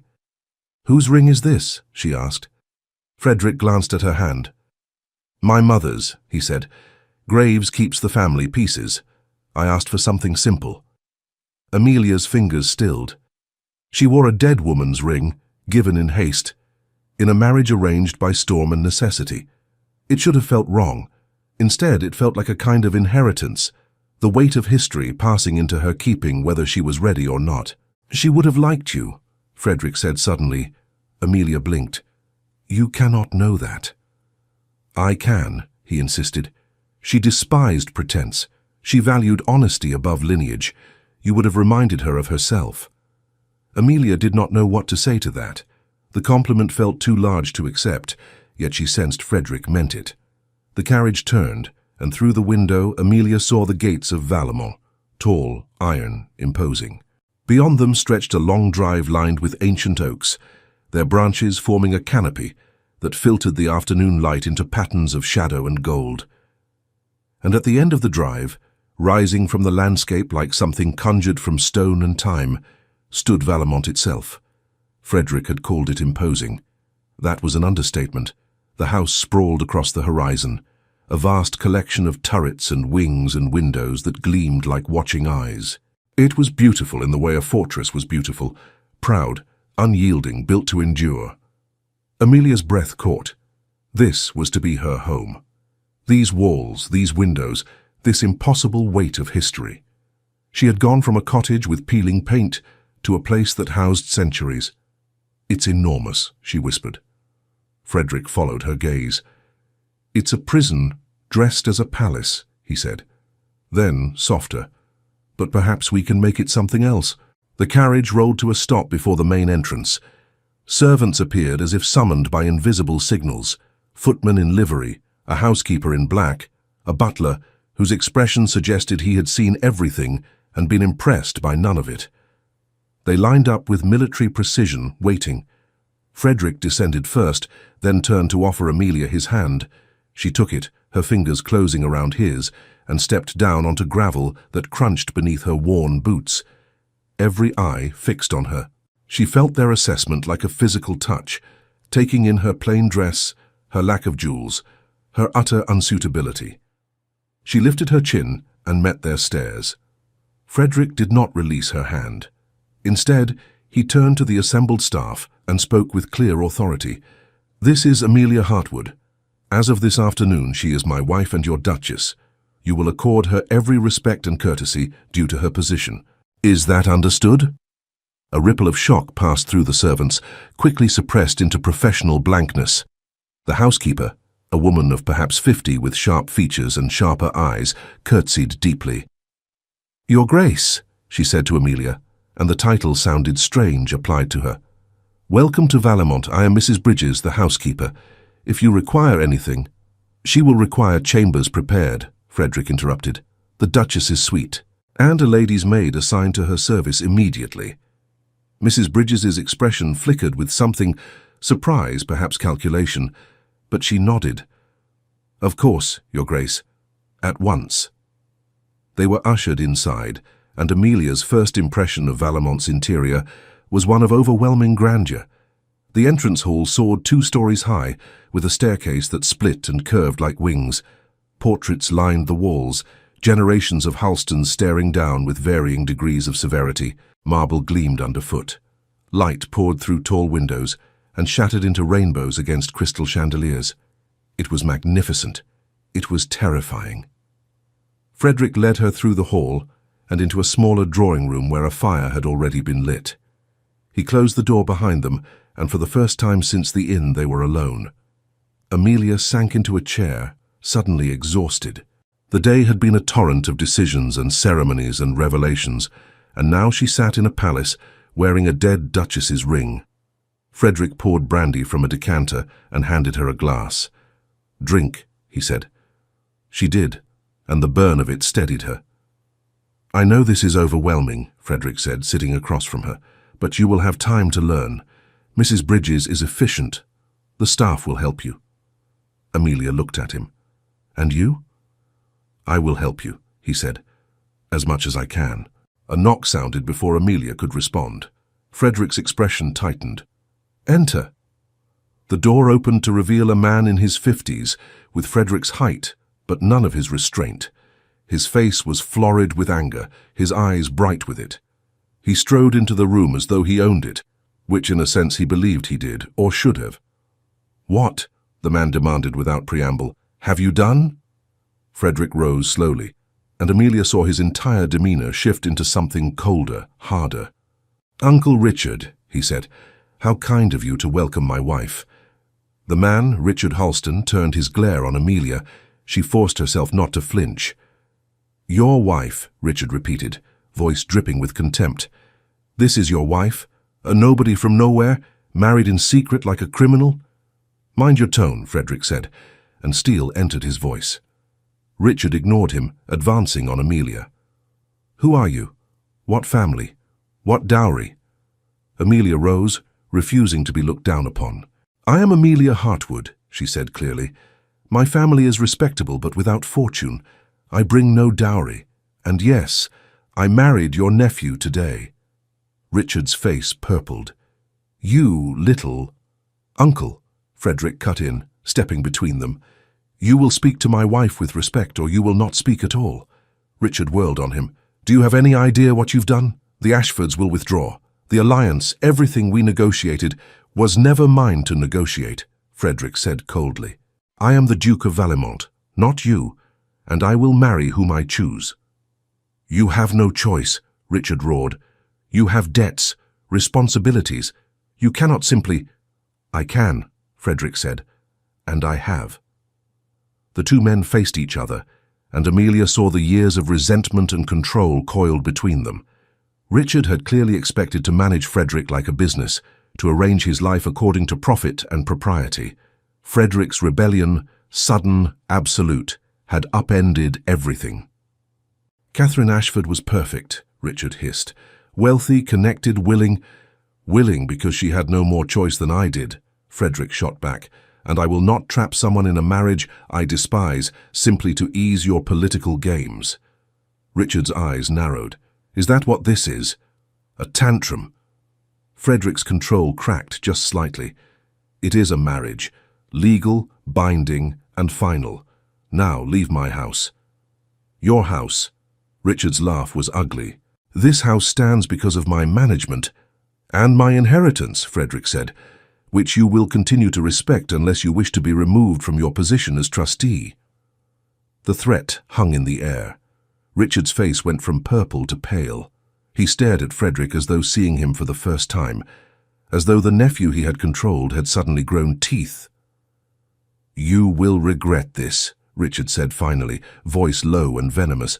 "Whose ring is this?" she asked. Frederick glanced at her hand. "My mother's," he said. "Graves keeps the family pieces. I asked for something simple." Amelia's fingers stilled. She wore a dead woman's ring, given in haste, in a marriage arranged by storm and necessity. It should have felt wrong. Instead, it felt like a kind of inheritance, the weight of history passing into her keeping whether she was ready or not. "She would have liked you," Frederick said suddenly. Amelia blinked. "You cannot know that." "I can," he insisted. "She despised pretense. She valued honesty above lineage. You would have reminded her of herself." Amelia did not know what to say to that. The compliment felt too large to accept, yet she sensed Frederick meant it. The carriage turned, and through the window Amelia saw the gates of Valemont, tall, iron, imposing. Beyond them stretched a long drive lined with ancient oaks, their branches forming a canopy that filtered the afternoon light into patterns of shadow and gold. And at the end of the drive, rising from the landscape like something conjured from stone and time, stood Valemont itself. Frederick had called it imposing. That was an understatement. The house sprawled across the horizon, a vast collection of turrets and wings and windows that gleamed like watching eyes. It was beautiful in the way a fortress was beautiful, proud, unyielding, built to endure. Amelia's breath caught. This was to be her home. These walls, these windows, this impossible weight of history. She had gone from a cottage with peeling paint to a place that housed centuries. "It's enormous," she whispered. Frederick followed her gaze. "It's a prison dressed as a palace," he said. Then, softer, "But perhaps we can make it something else." The carriage rolled to a stop before the main entrance. Servants appeared as if summoned by invisible signals, footmen in livery, a housekeeper in black, a butler whose expression suggested he had seen everything and been impressed by none of it. They lined up with military precision, waiting. Frederick descended first, then turned to offer Amelia his hand. She took it, her fingers closing around his, and stepped down onto gravel that crunched beneath her worn boots. Every eye fixed on her. She felt their assessment like a physical touch, taking in her plain dress, her lack of jewels, her utter unsuitability. She lifted her chin and met their stares. Frederick did not release her hand. Instead, he turned to the assembled staff and spoke with clear authority. "This is Amelia Hartwood. As of this afternoon, she is my wife and your Duchess. You will accord her every respect and courtesy due to her position. Is that understood?" A ripple of shock passed through the servants, quickly suppressed into professional blankness. The housekeeper, a woman of perhaps 50 with sharp features and sharper eyes, curtsied deeply. "Your Grace," she said to Amelia, and the title sounded strange applied to her. "Welcome to Valemont. I am Mrs. Bridges, the housekeeper. If you require anything—" "She will require chambers prepared," Frederick interrupted. "The Duchess's suite, and a lady's maid assigned to her service immediately." Mrs. Bridges's expression flickered with something Surprise, perhaps calculation, but she nodded. "Of course, Your Grace. At once." They were ushered inside, and Amelia's first impression of Valamont's interior was one of overwhelming grandeur. The entrance hall soared 2 stories high, with a staircase that split and curved like wings. Portraits lined the walls, generations of Halstons staring down with varying degrees of severity. Marble gleamed underfoot. Light poured through tall windows and shattered into rainbows against crystal chandeliers. It was magnificent. It was terrifying. Frederick led her through the hall and into a smaller drawing room where a fire had already been lit. He closed the door behind them, and for the first time since the inn they were alone. Amelia sank into a chair, suddenly exhausted. The day had been a torrent of decisions and ceremonies and revelations, and now she sat in a palace wearing a dead duchess's ring. Frederick poured brandy from a decanter and handed her a glass. "Drink," he said. She did, and the burn of it steadied her. "I know this is overwhelming," Frederick said, sitting across from her, "but you will have time to learn. Mrs. Bridges is efficient. The staff will help you." Amelia looked at him. "And you?" "I will help you," he said, "as much as I can." A knock sounded before Amelia could respond. Frederick's expression tightened. "Enter." The door opened to reveal a man in his 50s, with Frederick's height, but none of his restraint. His face was florid with anger, his eyes bright with it. He strode into the room as though he owned it, which in a sense he believed he did, or should have. "What?" the man demanded without preamble. "Have you done?" Frederick rose slowly, and Amelia saw his entire demeanor shift into something colder, harder. "Uncle Richard," he said, "how kind of you to welcome my wife." The man, Richard Halston, turned his glare on Amelia. She forced herself not to flinch. "Your wife," Richard repeated, voice dripping with contempt. "This is your wife? A nobody from nowhere, married in secret like a criminal?" "Mind your tone," Frederick said, and steel entered his voice. Richard ignored him, advancing on Amelia. "Who are you? What family? What dowry?" Amelia rose, refusing to be looked down upon. "I am Amelia Hartwood," she said clearly. "My family is respectable but without fortune. I bring no dowry. And yes, I married your nephew today." Richard's face purpled. "You little—" "Uncle," Frederick cut in, stepping between them. "You will speak to my wife with respect, or you will not speak at all." Richard whirled on him. "Do you have any idea what you've done? The Ashfords will withdraw. The alliance, everything we negotiated, was never mine to negotiate," Frederick said coldly. "I am the Duke of Valemont, not you, and I will marry whom I choose." "You have no choice," Richard roared. "You have debts, responsibilities. You cannot simply—" "I can," Frederick said, "and I have." The two men faced each other, and Amelia saw the years of resentment and control coiled between them. Richard had clearly expected to manage Frederick like a business, to arrange his life according to profit and propriety. Frederick's rebellion, sudden, absolute, had upended everything. "Catherine Ashford was perfect," Richard hissed. "Wealthy, connected, willing. Willing because she had no more choice than I did," Frederick shot back. "And I will not trap someone in a marriage I despise simply to ease your political games." Richard's eyes narrowed. "Is that what this is? A tantrum?" Frederick's control cracked just slightly. "It is a marriage. Legal, binding, and final. Now leave my house." "Your house?" Richard's laugh was ugly. "This house stands because of my management and my inheritance," Frederick said, "which you will continue to respect unless you wish to be removed from your position as trustee." The threat hung in the air. Richard's face went from purple to pale. He stared at Frederick as though seeing him for the first time, as though the nephew he had controlled had suddenly grown teeth. "You will regret this," Richard said finally, voice low and venomous.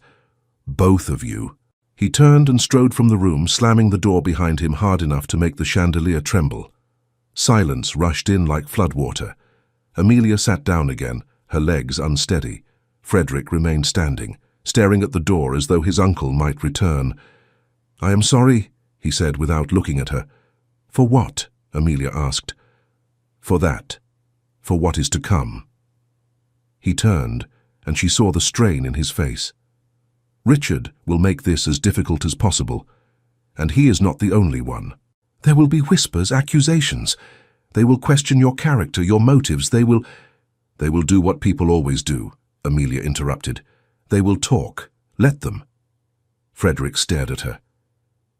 "Both of you." He turned and strode from the room, slamming the door behind him hard enough to make the chandelier tremble. Silence rushed in like floodwater. Amelia sat down again, her legs unsteady. Frederick remained standing, staring at the door as though his uncle might return. "I am sorry," he said without looking at her. "For what?" Amelia asked. For that, for what is to come. He turned, and she saw the strain in his face. Richard will make this as difficult as possible, and he is not the only one. There will be whispers, accusations. They will question your character, your motives. They will do what people always do, Amelia interrupted. They will talk. Let them. Frederick stared at her.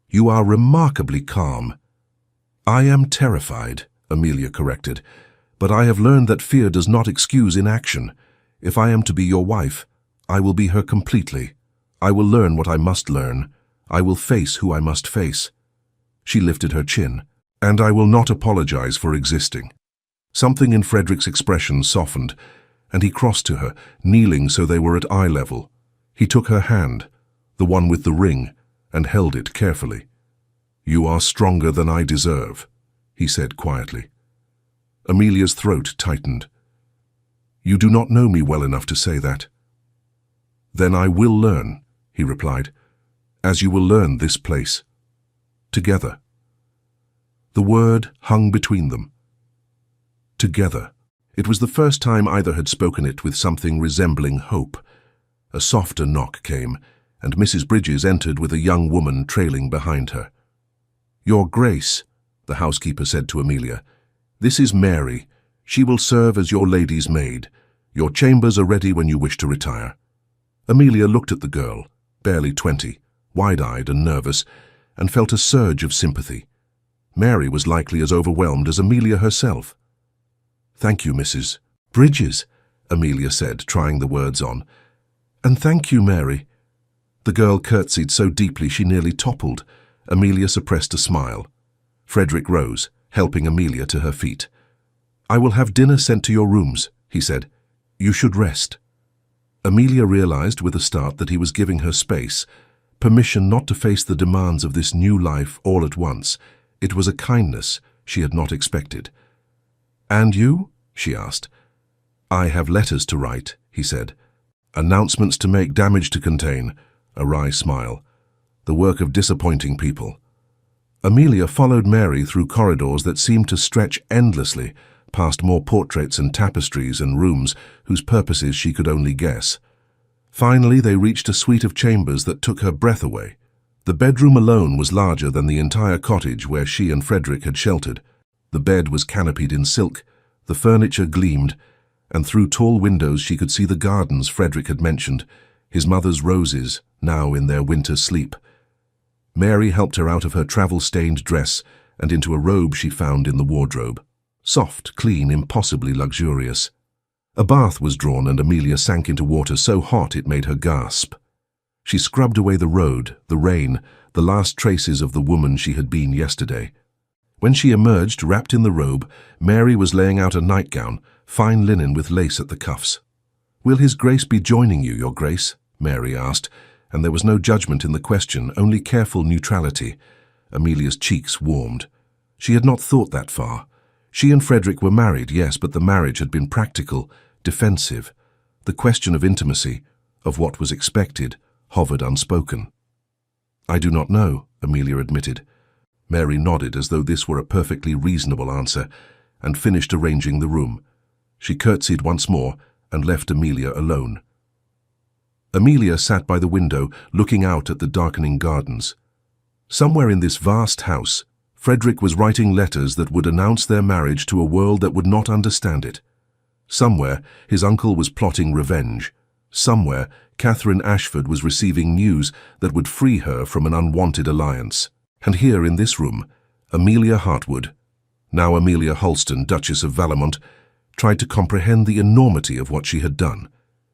You are remarkably calm. I am terrified, Amelia corrected, but I have learned that fear does not excuse inaction. If I am to be your wife, I will be her completely. I will learn what I must learn. I will face who I must face. She lifted her chin. And I will not apologize for existing. Something in Frederick's expression softened, and he crossed to her, kneeling so they were at eye level. He took her hand, the one with the ring, and held it carefully. You are stronger than I deserve, he said quietly. Amelia's throat tightened. You do not know me well enough to say that. Then I will learn, he replied, as you will learn this place. Together. The word hung between them. Together. It was the first time either had spoken it with something resembling hope. A softer knock came, and Mrs. Bridges entered with a young woman trailing behind her. Your Grace, the housekeeper said to Amelia, this is Mary. She will serve as your lady's maid. Your chambers are ready when you wish to retire. Amelia looked at the girl, barely 20, wide-eyed and nervous, and felt a surge of sympathy. Mary was likely as overwhelmed as Amelia herself. Thank you, Mrs. Bridges, Amelia said, trying the words on. And thank you, Mary. The girl curtsied so deeply she nearly toppled. Amelia suppressed a smile. Frederick rose, helping Amelia to her feet. I will have dinner sent to your rooms, he said. You should rest. Amelia realized with a start that he was giving her space, permission not to face the demands of this new life all at once. It was a kindness she had not expected. And you? She asked. I have letters to write, he said. Announcements to make, damage to contain. A wry smile. The work of disappointing people. Amelia followed Mary through corridors that seemed to stretch endlessly, past more portraits and tapestries and rooms whose purposes she could only guess. Finally, they reached a suite of chambers that took her breath away. The bedroom alone was larger than the entire cottage where she and Frederick had sheltered. The bed was canopied in silk, the furniture gleamed, and through tall windows she could see the gardens Frederick had mentioned, his mother's roses, now in their winter sleep. Mary helped her out of her travel-stained dress and into a robe she found in the wardrobe. Soft, clean, impossibly luxurious. A bath was drawn and Amelia sank into water so hot it made her gasp. She scrubbed away the road, the rain, the last traces of the woman she had been yesterday. When she emerged, wrapped in the robe, Mary was laying out a nightgown, fine linen with lace at the cuffs. Will His Grace be joining you, Your Grace? Mary asked, and there was no judgment in the question, only careful neutrality. Amelia's cheeks warmed. She had not thought that far. She and Frederick were married, yes, but the marriage had been practical, defensive. The question of intimacy, of what was expected, hovered unspoken. I do not know, Amelia admitted. Mary nodded as though this were a perfectly reasonable answer, and finished arranging the room. She curtsied once more and left Amelia alone. Amelia sat by the window, looking out at the darkening gardens. Somewhere in this vast house, Frederick was writing letters that would announce their marriage to a world that would not understand it. Somewhere, his uncle was plotting revenge. Somewhere, Catherine Ashford was receiving news that would free her from an unwanted alliance. And here in this room, Amelia Hartwood, now Amelia Holston, Duchess of Valemont, tried to comprehend the enormity of what she had done.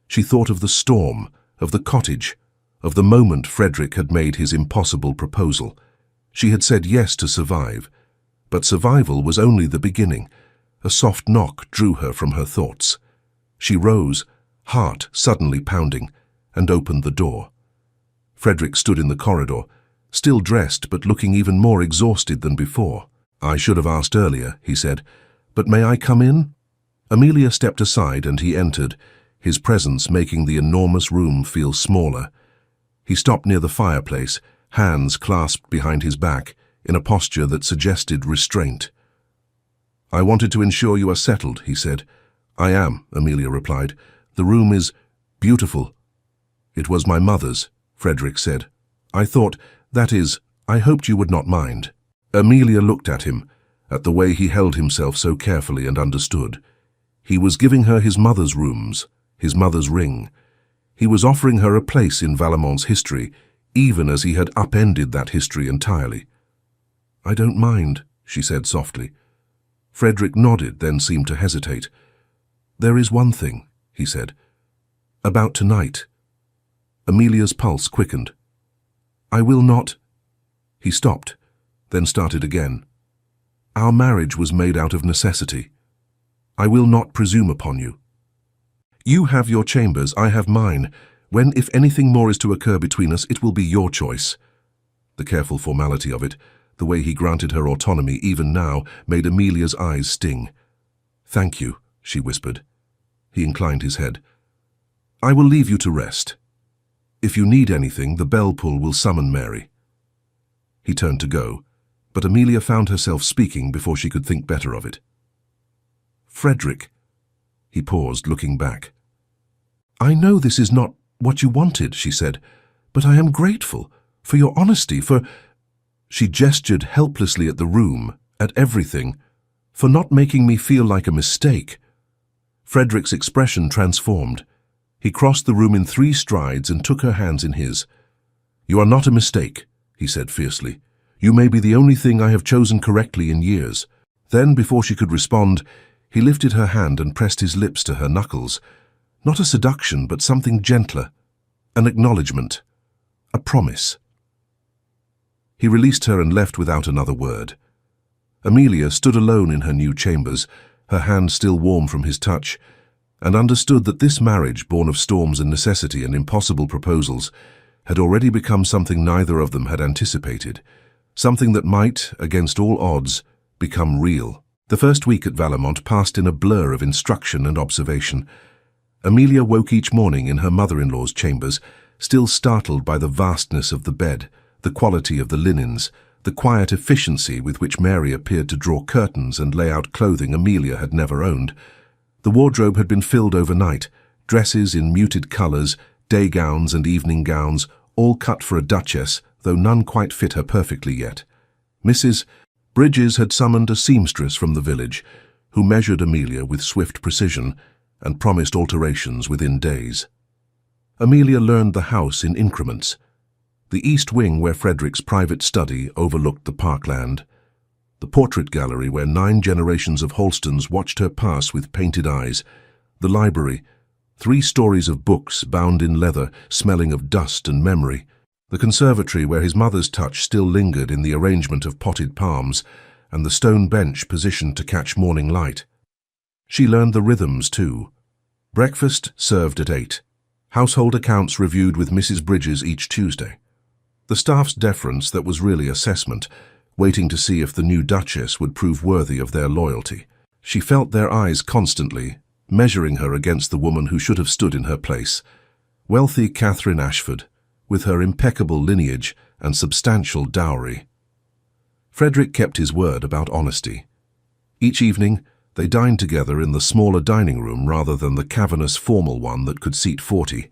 She thought of the storm, of the cottage, of the moment Frederick had made his impossible proposal. She had said yes to survive, but survival was only the beginning. A soft knock drew her from her thoughts. She rose, heart suddenly pounding, and opened the door. Frederick stood in the corridor, still dressed but looking even more exhausted than before. I should have asked earlier, he said, but may I come in? Amelia stepped aside and he entered, his presence making the enormous room feel smaller. He stopped near the fireplace, hands clasped behind his back, in a posture that suggested restraint. "I wanted to ensure you are settled," he said. "I am," Amelia replied. "The room is beautiful." "It was my mother's," Frederick said. That is, I hoped you would not mind." Amelia looked at him, at the way he held himself so carefully, and understood. He was giving her his mother's rooms, his mother's ring. He was offering her a place in Valamont's history, even as he had upended that history entirely. "I don't mind," she said softly. Frederick nodded, then seemed to hesitate. "There is one thing," he said. "About tonight." Amelia's pulse quickened. "I will not—" He stopped, then started again. "Our marriage was made out of necessity. I will not presume upon you. You have your chambers, I have mine. When, if anything more is to occur between us, it will be your choice." The careful formality of it, the way he granted her autonomy even now, made Amelia's eyes sting. "Thank you," she whispered. He inclined his head. "I will leave you to rest. If you need anything, the bell pull will summon Mary." He turned to go, but Amelia found herself speaking before she could think better of it. "Frederick," he paused, looking back. "I know this is not what you wanted," she said, "but I am grateful for your honesty, for—" She gestured helplessly at the room, at everything, "for not making me feel like a mistake." Frederick's expression transformed. He crossed the room in 3 strides and took her hands in his. "You are not a mistake," he said fiercely. "You may be the only thing I have chosen correctly in years." Then, before she could respond, he lifted her hand and pressed his lips to her knuckles. Not a seduction, but something gentler. An acknowledgement. A promise. He released her and left without another word. Amelia stood alone in her new chambers, her hand still warm from his touch, and understood that this marriage, born of storms and necessity and impossible proposals, had already become something neither of them had anticipated, something that might, against all odds, become real. The first week at Valamont passed in a blur of instruction and observation. Amelia woke each morning in her mother-in-law's chambers, still startled by the vastness of the bed, the quality of the linens, the quiet efficiency with which Mary appeared to draw curtains and lay out clothing Amelia had never owned. The wardrobe had been filled overnight, dresses in muted colours, day gowns and evening gowns, all cut for a duchess, though none quite fit her perfectly yet. Mrs. Bridges had summoned a seamstress from the village, who measured Amelia with swift precision and promised alterations within days. Amelia learned the house in increments. The east wing, where Frederick's private study overlooked the parkland, the portrait gallery where 9 generations of Holstons watched her pass with painted eyes, the library, 3 stories of books bound in leather, smelling of dust and memory, the conservatory where his mother's touch still lingered in the arrangement of potted palms, and the stone bench positioned to catch morning light. She learned the rhythms too. Breakfast served at 8. Household accounts reviewed with Mrs. Bridges each Tuesday. The staff's deference that was really assessment, waiting to see if the new Duchess would prove worthy of their loyalty. She felt their eyes constantly, measuring her against the woman who should have stood in her place. Wealthy Catherine Ashford, with her impeccable lineage and substantial dowry. Frederick kept his word about honesty. Each evening, they dined together in the smaller dining room rather than the cavernous formal one that could seat 40.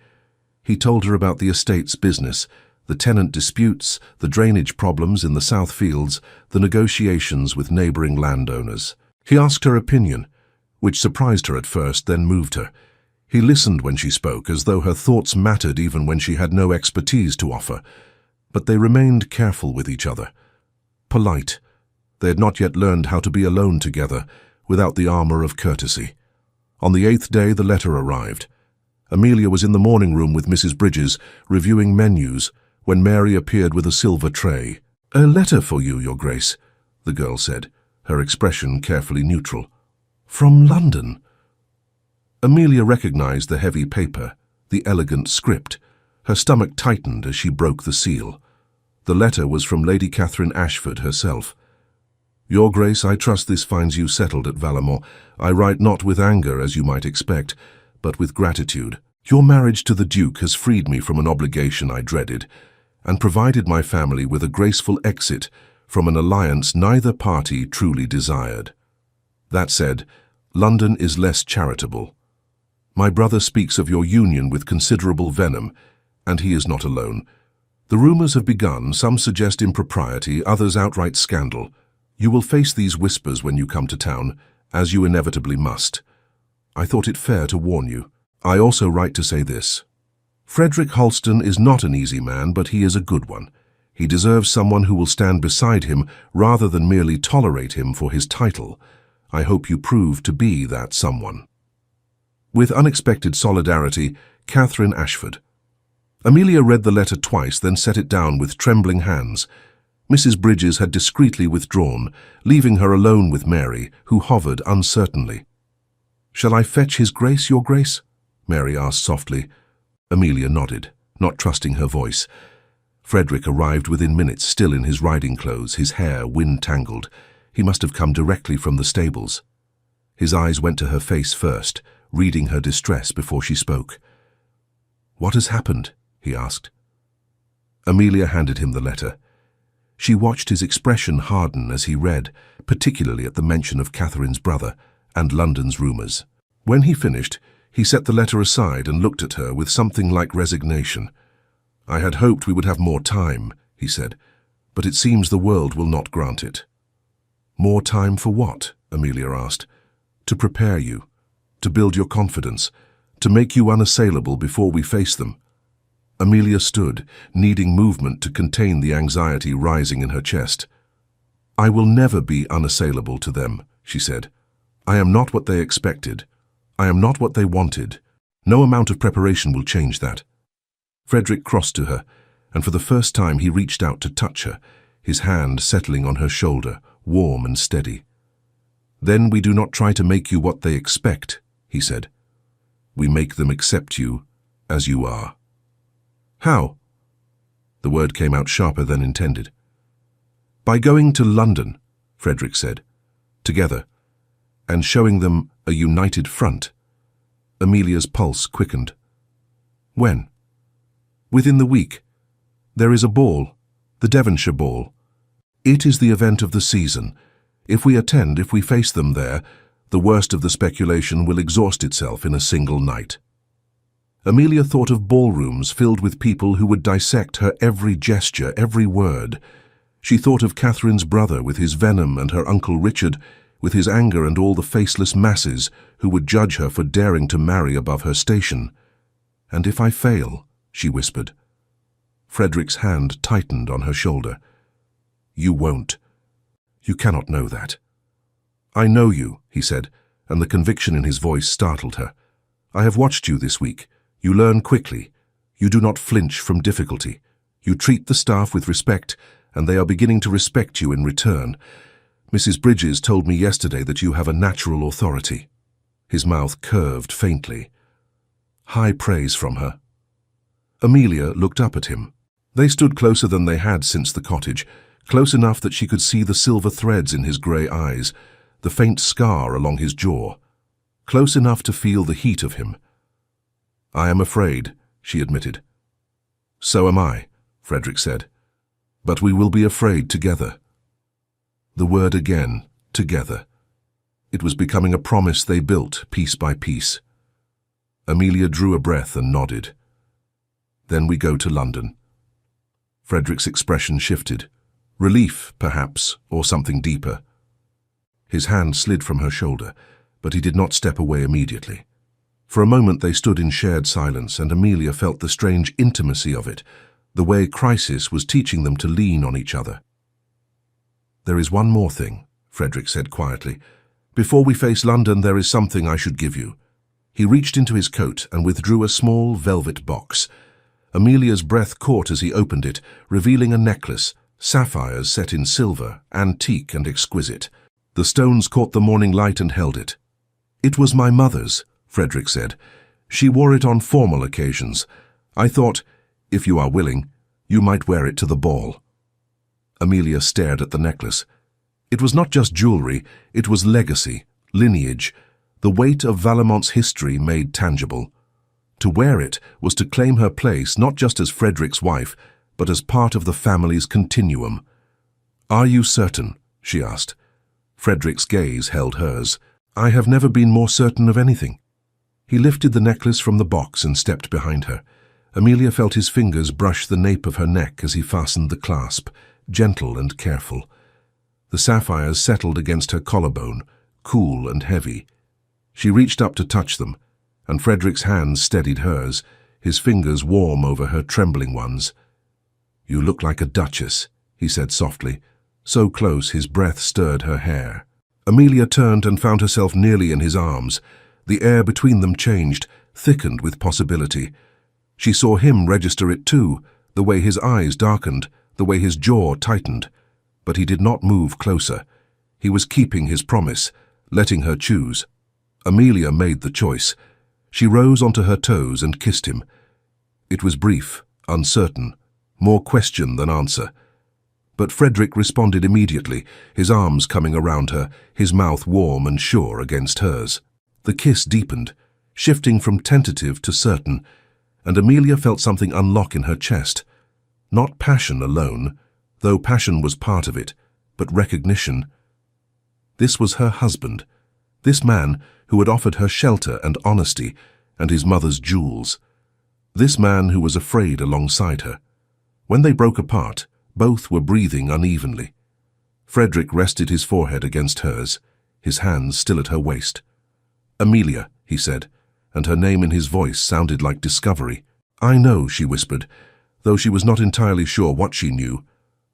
He told her about the estate's business, the tenant disputes, the drainage problems in the South Fields, the negotiations with neighbouring landowners. He asked her opinion, which surprised her at first, then moved her. He listened when she spoke, as though her thoughts mattered even when she had no expertise to offer. But they remained careful with each other. Polite. They had not yet learned how to be alone together, without the armour of courtesy. On the 8th day the letter arrived. Amelia was in the morning room with Mrs. Bridges, reviewing menus, when Mary appeared with a silver tray. "A letter for you, Your Grace," the girl said, her expression carefully neutral. "From London." Amelia recognized the heavy paper, the elegant script. Her stomach tightened as she broke the seal. The letter was from Lady Catherine Ashford herself. "Your Grace, I trust this finds you settled at Valamont. I write not with anger, as you might expect, but with gratitude. Your marriage to the Duke has freed me from an obligation I dreaded, and provided my family with a graceful exit from an alliance neither party truly desired. That said, London is less charitable. My brother speaks of your union with considerable venom, and he is not alone. The rumors have begun, some suggest impropriety, others outright scandal. You will face these whispers when you come to town, as you inevitably must. I thought it fair to warn you. I also write to say this. Frederick Halston is not an easy man, but he is a good one. He deserves someone who will stand beside him rather than merely tolerate him for his title. I hope you prove to be that someone. With unexpected solidarity, Catherine Ashford. Amelia read the letter twice, then set it down with trembling hands. Mrs. Bridges had discreetly withdrawn, leaving her alone with Mary, who hovered uncertainly. "Shall I fetch his grace, your grace?" Mary asked softly. Amelia nodded, not trusting her voice. Frederick arrived within minutes, still in his riding clothes, his hair wind-tangled. He must have come directly from the stables. His eyes went to her face first, reading her distress before she spoke. "What has happened?" he asked. Amelia handed him the letter. She watched his expression harden as he read, particularly at the mention of Catherine's brother and London's rumours. When he finished, he set the letter aside and looked at her with something like resignation. "I had hoped we would have more time," he said, "but it seems the world will not grant it." "More time for what?" Amelia asked. "To prepare you, to build your confidence, to make you unassailable before we face them." Amelia stood, needing movement to contain the anxiety rising in her chest. "I will never be unassailable to them," she said. "I am not what they expected. I am not what they wanted. No amount of preparation will change that." Frederick crossed to her, and for the first time he reached out to touch her, his hand settling on her shoulder, warm and steady. "Then we do not try to make you what they expect," he said. "We make them accept you as you are." "How?" The word came out sharper than intended. "By going to London," Frederick said, "together, and showing them a united front." Amelia's pulse quickened. "When?" "Within the week. There is a ball, the Devonshire Ball. It is the event of the season. If we attend, if we face them there, the worst of the speculation will exhaust itself in a single night." Amelia thought of ballrooms filled with people who would dissect her every gesture, every word. She thought of Catherine's brother with his venom and her Uncle Richard with his anger and all the faceless masses who would judge her for daring to marry above her station. "And if I fail?" she whispered. Frederick's hand tightened on her shoulder. "You won't. You cannot know that." "I know you," he said, and the conviction in his voice startled her. "I have watched you this week. You learn quickly. You do not flinch from difficulty. You treat the staff with respect, and they are beginning to respect you in return. Mrs. Bridges told me yesterday that you have a natural authority." His mouth curved faintly. High praise from her. Amelia looked up at him. They stood closer than they had since the cottage, close enough that she could see the silver threads in his grey eyes, the faint scar along his jaw, close enough to feel the heat of him. "I am afraid," she admitted. "So am I," Frederick said. "But we will be afraid together." The word again, together. It was becoming a promise they built piece by piece. Amelia drew a breath and nodded. "Then we go to London." Frederick's expression shifted. Relief, perhaps, or something deeper. His hand slid from her shoulder, but he did not step away immediately. For a moment they stood in shared silence, and Amelia felt the strange intimacy of it, the way crisis was teaching them to lean on each other. "There is one more thing," Frederick said quietly. "Before we face London, there is something I should give you." He reached into his coat and withdrew a small velvet box. Amelia's breath caught as he opened it, revealing a necklace, sapphires set in silver, antique and exquisite. The stones caught the morning light and held it. "It was my mother's," Frederick said. "She wore it on formal occasions. I thought, if you are willing, you might wear it to the ball." Amelia stared at the necklace. It was not just jewelry, it was legacy, lineage, the weight of Vallemont's history made tangible. To wear it was to claim her place not just as Frederick's wife, but as part of the family's continuum. "Are you certain?" she asked. Frederick's gaze held hers. "I have never been more certain of anything." He lifted the necklace from the box and stepped behind her. Amelia felt his fingers brush the nape of her neck as he fastened the clasp, gentle and careful. The sapphires settled against her collarbone, cool and heavy. She reached up to touch them, and Frederick's hands steadied hers, his fingers warm over her trembling ones. "You look like a duchess," he said softly, so close his breath stirred her hair. Amelia turned and found herself nearly in his arms. The air between them changed, thickened with possibility. She saw him register it too, the way his eyes darkened, the way his jaw tightened. But he did not move closer. He was keeping his promise, letting her choose. Amelia made the choice. She rose onto her toes and kissed him. It was brief, uncertain, more question than answer. But Frederick responded immediately, his arms coming around her, his mouth warm and sure against hers. The kiss deepened, shifting from tentative to certain, and Amelia felt something unlock in her chest. Not passion alone, though passion was part of it, but recognition. This was her husband, this man who had offered her shelter and honesty and his mother's jewels. This man who was afraid alongside her. When they broke apart, both were breathing unevenly. Frederick rested his forehead against hers, his hands still at her waist. "Amelia," he said, and her name in his voice sounded like discovery. "I know," she whispered, though she was not entirely sure what she knew,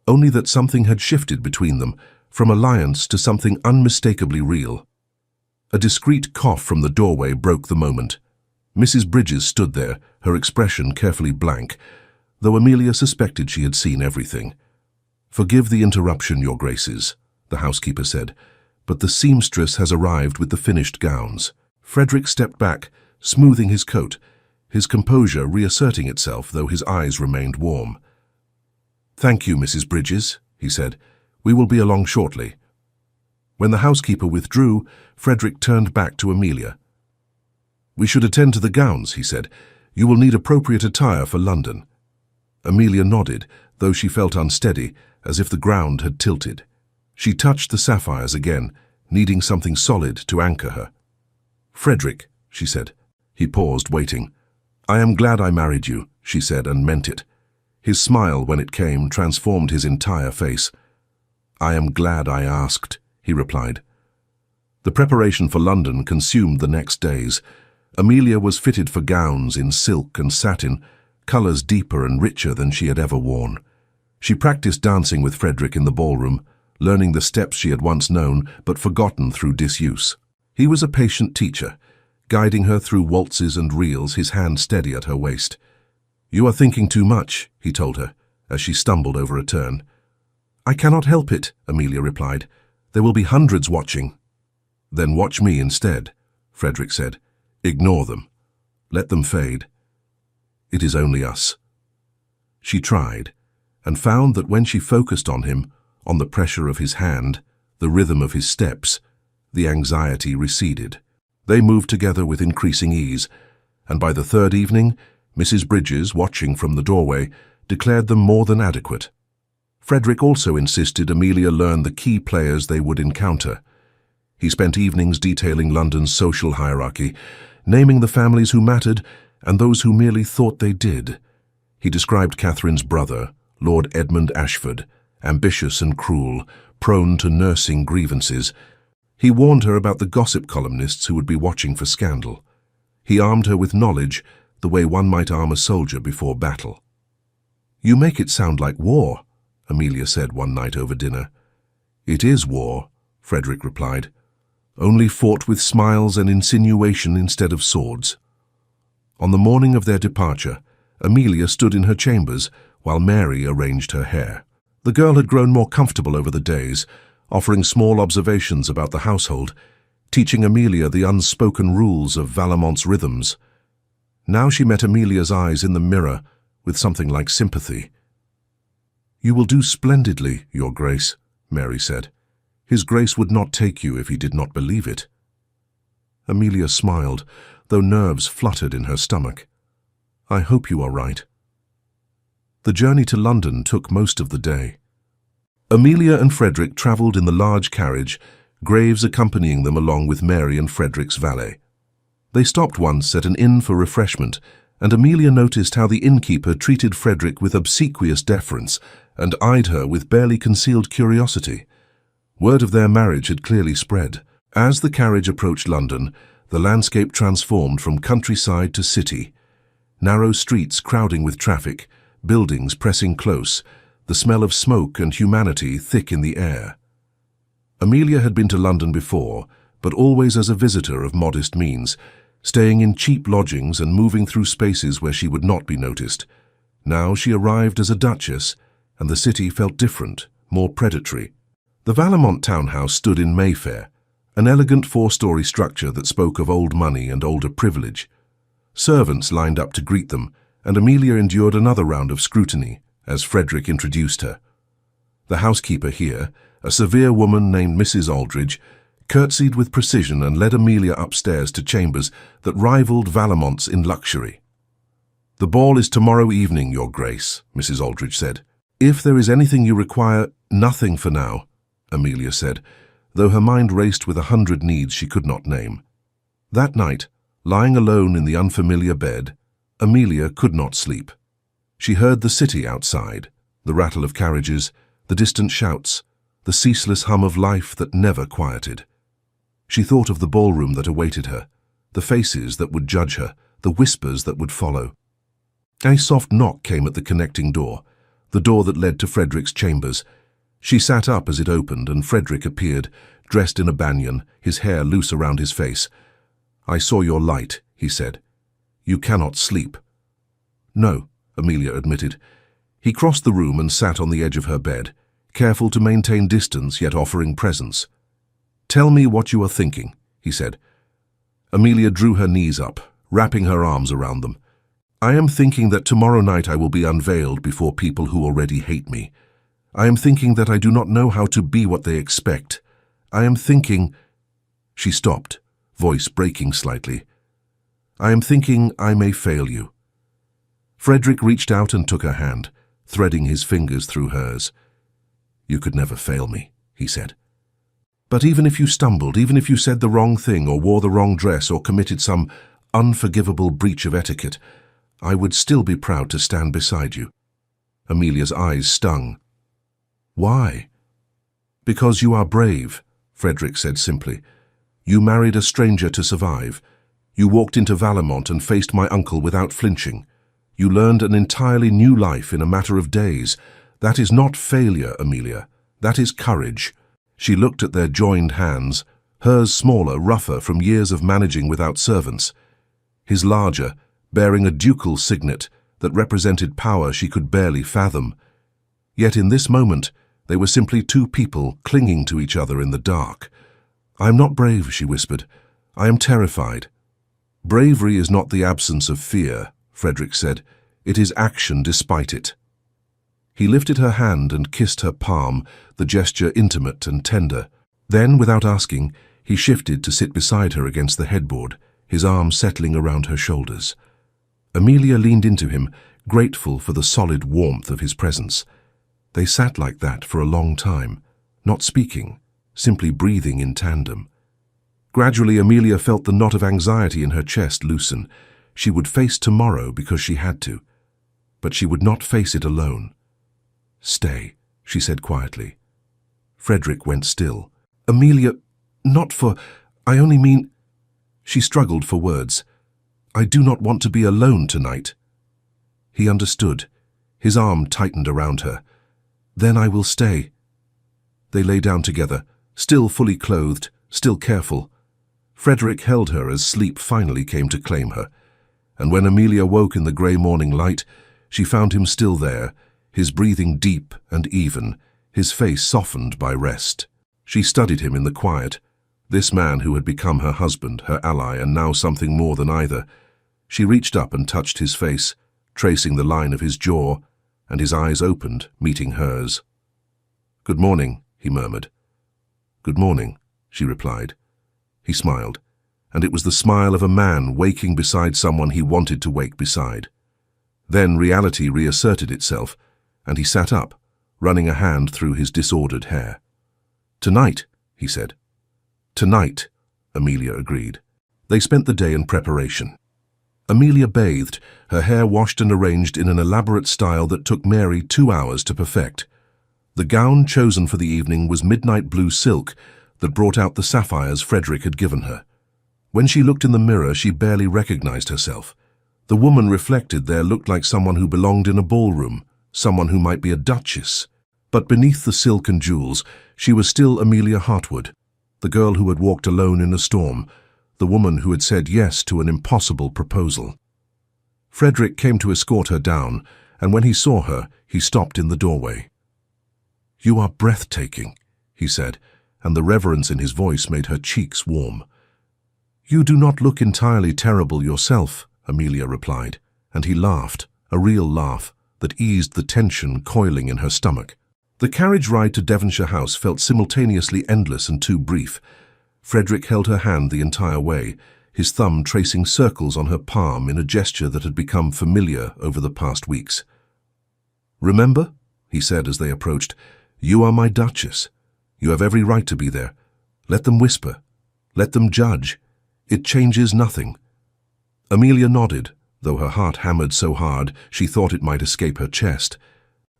only that something had shifted between them, from alliance to something unmistakably real. A discreet cough from the doorway broke the moment. Mrs. Bridges stood there, her expression carefully blank, though Amelia suspected she had seen everything. "Forgive the interruption, Your Graces," the housekeeper said, "but the seamstress has arrived with the finished gowns." Frederick stepped back, smoothing his coat, his composure reasserting itself, though his eyes remained warm. "Thank you, Mrs. Bridges," he said. "We will be along shortly." When the housekeeper withdrew, Frederick turned back to Amelia. "We should attend to the gowns," he said. "You will need appropriate attire for London." Amelia nodded, though she felt unsteady, as if the ground had tilted. She touched the sapphires again, needing something solid to anchor her. "Frederick," she said. He paused, waiting. "I am glad I married you," she said, and meant it. His smile, when it came, transformed his entire face. "I am glad I asked," he replied. The preparation for London consumed the next days. Amelia was fitted for gowns in silk and satin, colours deeper and richer than she had ever worn. She practiced dancing with Frederick in the ballroom, learning the steps she had once known but forgotten through disuse. He was a patient teacher, guiding her through waltzes and reels, his hand steady at her waist. "You are thinking too much," he told her, as she stumbled over a turn. "I cannot help it," Amelia replied. "There will be hundreds watching." "Then watch me instead," Frederick said. "Ignore them. Let them fade. It is only us." She tried, and found that when she focused on him, on the pressure of his hand, the rhythm of his steps, the anxiety receded. They moved together with increasing ease, and by the third evening, Mrs. Bridges, watching from the doorway, declared them more than adequate. Frederick also insisted Amelia learn the key players they would encounter. He spent evenings detailing London's social hierarchy, naming the families who mattered and those who merely thought they did. He described Catherine's brother, Lord Edmund Ashford, ambitious and cruel, prone to nursing grievances. He warned her about the gossip columnists who would be watching for scandal. He armed her with knowledge, the way one might arm a soldier before battle. "You make it sound like war," Amelia said one night over dinner. "It is war," Frederick replied, "only fought with smiles and insinuation instead of swords." On the morning of their departure, Amelia stood in her chambers while Mary arranged her hair. The girl had grown more comfortable over the days, offering small observations about the household, teaching Amelia the unspoken rules of Valamont's rhythms. Now she met Amelia's eyes in the mirror with something like sympathy. "You will do splendidly, Your Grace," Mary said. "His Grace would not take you if he did not believe it." Amelia smiled, though nerves fluttered in her stomach. "I hope you are right." The journey to London took most of the day. Amelia and Frederick travelled in the large carriage, graves accompanying them along with Mary and Frederick's valet. They stopped once at an inn for refreshment, and Amelia noticed how the innkeeper treated Frederick with obsequious deference and eyed her with barely concealed curiosity. Word of their marriage had clearly spread. As the carriage approached London, the landscape transformed from countryside to city. Narrow streets crowding with traffic, buildings pressing close, the smell of smoke and humanity thick in the air. Amelia had been to London before, but always as a visitor of modest means, staying in cheap lodgings and moving through spaces where she would not be noticed. Now she arrived as a duchess, and the city felt different, more predatory. The Valemont townhouse stood in Mayfair, an elegant four-story structure that spoke of old money and older privilege. Servants lined up to greet them, and Amelia endured another round of scrutiny as Frederick introduced her. The housekeeper here, a severe woman named Mrs. Aldridge, curtsied with precision and led Amelia upstairs to chambers that rivaled Valemont's in luxury. "The ball is tomorrow evening, Your Grace," Mrs. Aldridge said. "If there is anything you require—" "Nothing for now," Amelia said, though her mind raced with 100 needs she could not name. That night, lying alone in the unfamiliar bed, Amelia could not sleep. She heard the city outside, the rattle of carriages, the distant shouts, the ceaseless hum of life that never quieted. She thought of the ballroom that awaited her, the faces that would judge her, the whispers that would follow. A soft knock came at the connecting door, the door that led to Frederick's chambers. She sat up as it opened, and Frederick appeared, dressed in a banyan, his hair loose around his face. "I saw your light," he said. "You cannot sleep." "No," Amelia admitted. He crossed the room and sat on the edge of her bed, careful to maintain distance yet offering presence. "Tell me what you are thinking," he said. Amelia drew her knees up, wrapping her arms around them. "I am thinking that tomorrow night I will be unveiled before people who already hate me. I am thinking that I do not know how to be what they expect. I am thinking—" She stopped, voice breaking slightly. "I am thinking I may fail you." Frederick reached out and took her hand, threading his fingers through hers. "You could never fail me," he said. "But even if you stumbled, even if you said the wrong thing or wore the wrong dress or committed some unforgivable breach of etiquette, I would still be proud to stand beside you." Amelia's eyes stung. "Why?" "Because you are brave," Frederick said simply. "You married a stranger to survive. You walked into Valemont and faced my uncle without flinching. You learned an entirely new life in a matter of days. That is not failure, Amelia. That is courage." She looked at their joined hands, hers smaller, rougher from years of managing without servants. His larger, bearing a ducal signet that represented power she could barely fathom. Yet in this moment, they were simply two people clinging to each other in the dark. "I am not brave," she whispered. "I am terrified." "Bravery is not the absence of fear," Frederick said. "It is action despite it." He lifted her hand and kissed her palm, the gesture intimate and tender. Then, without asking, he shifted to sit beside her against the headboard, his arm settling around her shoulders. Amelia leaned into him, grateful for the solid warmth of his presence. They sat like that for a long time, not speaking, simply breathing in tandem. Gradually, Amelia felt the knot of anxiety in her chest loosen. She would face tomorrow because she had to, but she would not face it alone. "Stay," she said quietly. Frederick went still. "Amelia, not for... I only mean..." She struggled for words. "I do not want to be alone tonight." He understood. His arm tightened around her. "Then I will stay." They lay down together, still fully clothed, still careful. Frederick held her as sleep finally came to claim her. And when Amelia woke in the grey morning light, she found him still there, his breathing deep and even, his face softened by rest. She studied him in the quiet, this man who had become her husband, her ally, and now something more than either. She reached up and touched his face, tracing the line of his jaw, and his eyes opened, meeting hers. "Good morning," he murmured. "Good morning," she replied. He smiled, and it was the smile of a man waking beside someone he wanted to wake beside. Then reality reasserted itself, and he sat up, running a hand through his disordered hair. "Tonight," he said. Tonight, Amelia agreed. They spent the day in preparation. Amelia bathed, her hair washed and arranged in an elaborate style that took Mary 2 hours to perfect. The gown chosen for the evening was midnight blue silk that brought out the sapphires Frederick had given her. When she looked in the mirror, she barely recognized herself. The woman reflected there looked like someone who belonged in a ballroom, someone who might be a duchess. But beneath the silk and jewels, she was still Amelia Hartwood, the girl who had walked alone in a storm, the woman who had said yes to an impossible proposal. Frederick came to escort her down, and when he saw her, he stopped in the doorway. "You are breathtaking," he said, and the reverence in his voice made her cheeks warm. "You do not look entirely terrible yourself," Amelia replied, and he laughed, a real laugh that eased the tension coiling in her stomach. The carriage ride to Devonshire House felt simultaneously endless and too brief. Frederick held her hand the entire way, his thumb tracing circles on her palm in a gesture that had become familiar over the past weeks. "Remember," he said as they approached, "you are my Duchess. You have every right to be there. Let them whisper. Let them judge. It changes nothing." Amelia nodded, though her heart hammered so hard she thought it might escape her chest.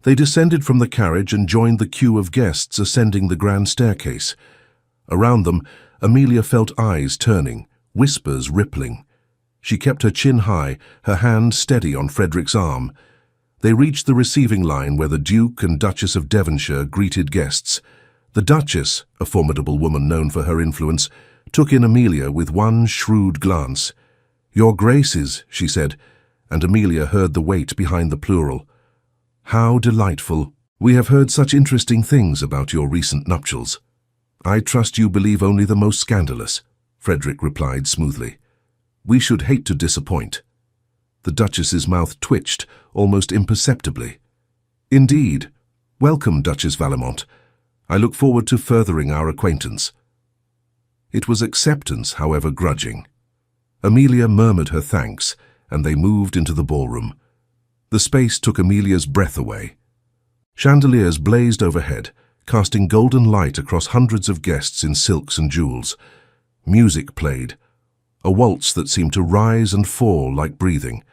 They descended from the carriage and joined the queue of guests ascending the grand staircase. Around them, Amelia felt eyes turning, whispers rippling. She kept her chin high, her hand steady on Frederick's arm. They reached the receiving line where the Duke and Duchess of Devonshire greeted guests. The Duchess, a formidable woman known for her influence, took in Amelia with one shrewd glance. "Your Graces," she said, and Amelia heard the weight behind the plural. "How delightful. We have heard such interesting things about your recent nuptials." "I trust you believe only the most scandalous," Frederick replied smoothly. "We should hate to disappoint." The Duchess's mouth twitched, almost imperceptibly. "Indeed. Welcome, Duchess Vallemont. I look forward to furthering our acquaintance." It was acceptance, however grudging. Amelia murmured her thanks, and they moved into the ballroom. The space took Amelia's breath away. Chandeliers blazed overhead, casting golden light across hundreds of guests in silks and jewels. Music played, a waltz that seemed to rise and fall like breathing,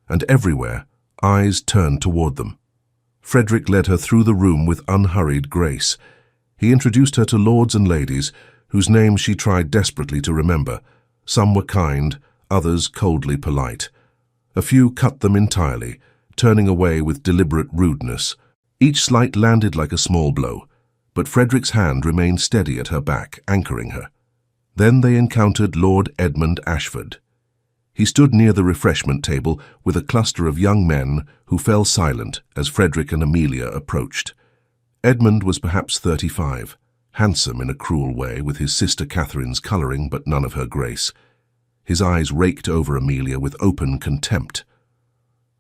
and everywhere, eyes turned toward them. Frederick led her through the room with unhurried grace. He introduced her to lords and ladies, whose names she tried desperately to remember. Some were kind, others coldly polite. A few cut them entirely, turning away with deliberate rudeness. Each slight landed like a small blow, but Frederick's hand remained steady at her back, anchoring her. Then they encountered Lord Edmund Ashford. He stood near the refreshment table with a cluster of young men who fell silent as Frederick and Amelia approached. Edmund was perhaps 35, handsome in a cruel way, with his sister Catherine's colouring but none of her grace. His eyes raked over Amelia with open contempt.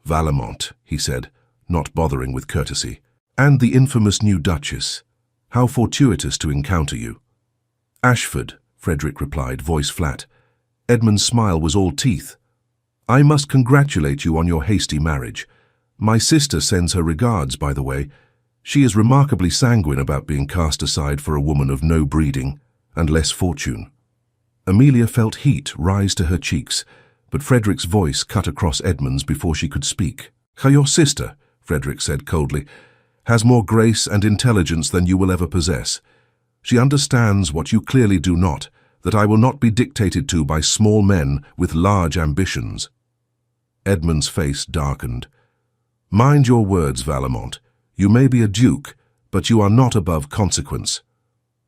"Vallemont," he said, not bothering with courtesy, "and the infamous new Duchess. How fortuitous to encounter you." "Ashford," Frederick replied, voice flat. Edmund's smile was all teeth. "I must congratulate you on your hasty marriage. My sister sends her regards, by the way. She is remarkably sanguine about being cast aside for a woman of no breeding and less fortune." Amelia felt heat rise to her cheeks, but Frederick's voice cut across Edmund's before she could speak. "Your sister," Frederick said coldly, "has more grace and intelligence than you will ever possess. She understands what you clearly do not, that I will not be dictated to by small men with large ambitions." Edmund's face darkened. "Mind your words, Vallemont. You may be a duke, but you are not above consequence."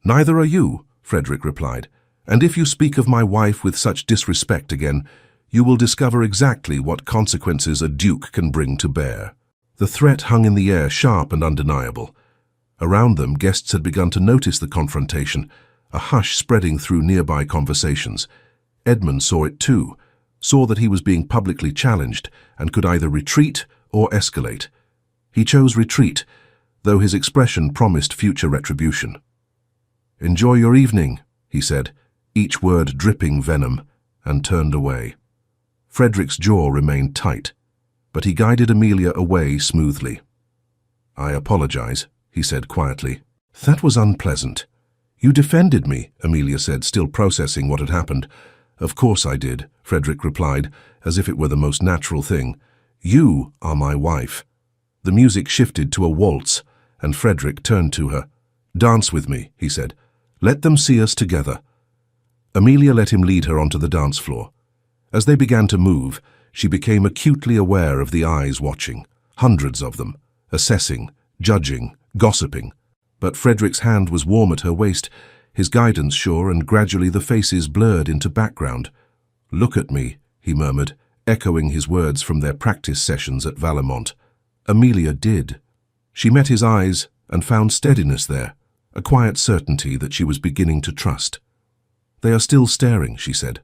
"Neither are you," Frederick replied, "and if you speak of my wife with such disrespect again, you will discover exactly what consequences a duke can bring to bear." The threat hung in the air, sharp and undeniable. Around them, guests had begun to notice the confrontation, a hush spreading through nearby conversations. Edmund saw it too, saw that he was being publicly challenged and could either retreat or escalate. He chose retreat, though his expression promised future retribution. "Enjoy your evening," he said, each word dripping venom, and turned away. Frederick's jaw remained tight, but he guided Amelia away smoothly. "I apologize," he said quietly. "That was unpleasant. You defended me, Amelia said, still processing what had happened. Of course I did, Frederick replied, as if it were the most natural thing. You are my wife. The music shifted to a waltz, and Frederick turned to her. Dance with me, he said. Let them see us together. Amelia let him lead her onto the dance floor. As they began to move, she became acutely aware of the eyes watching, hundreds of them, assessing, judging, gossiping. But Frederick's hand was warm at her waist, his guidance sure, and gradually the faces blurred into background. Look at me, he murmured, echoing his words from their practice sessions at Valemont. Amelia did. She met his eyes and found steadiness there, a quiet certainty that she was beginning to trust. They are still staring, she said.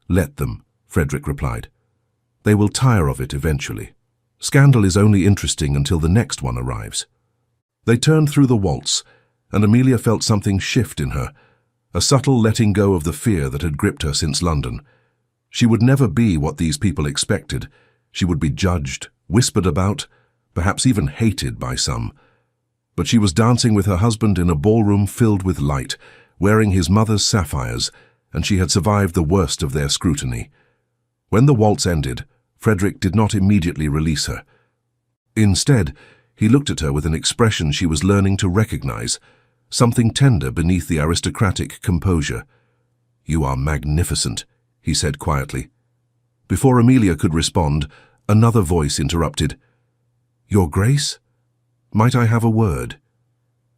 Let them, Frederick replied. They will tire of it eventually. Scandal is only interesting until the next one arrives. They turned through the waltz, and Amelia felt something shift in her, a subtle letting go of the fear that had gripped her since London. She would never be what these people expected. She would be judged, whispered about, perhaps even hated by some. But she was dancing with her husband in a ballroom filled with light, wearing his mother's sapphires, and she had survived the worst of their scrutiny. When the waltz ended, Frederick did not immediately release her. Instead, he looked at her with an expression she was learning to recognize, something tender beneath the aristocratic composure. You are magnificent, he said quietly. Before Amelia could respond, another voice interrupted. Your Grace? Might I have a word?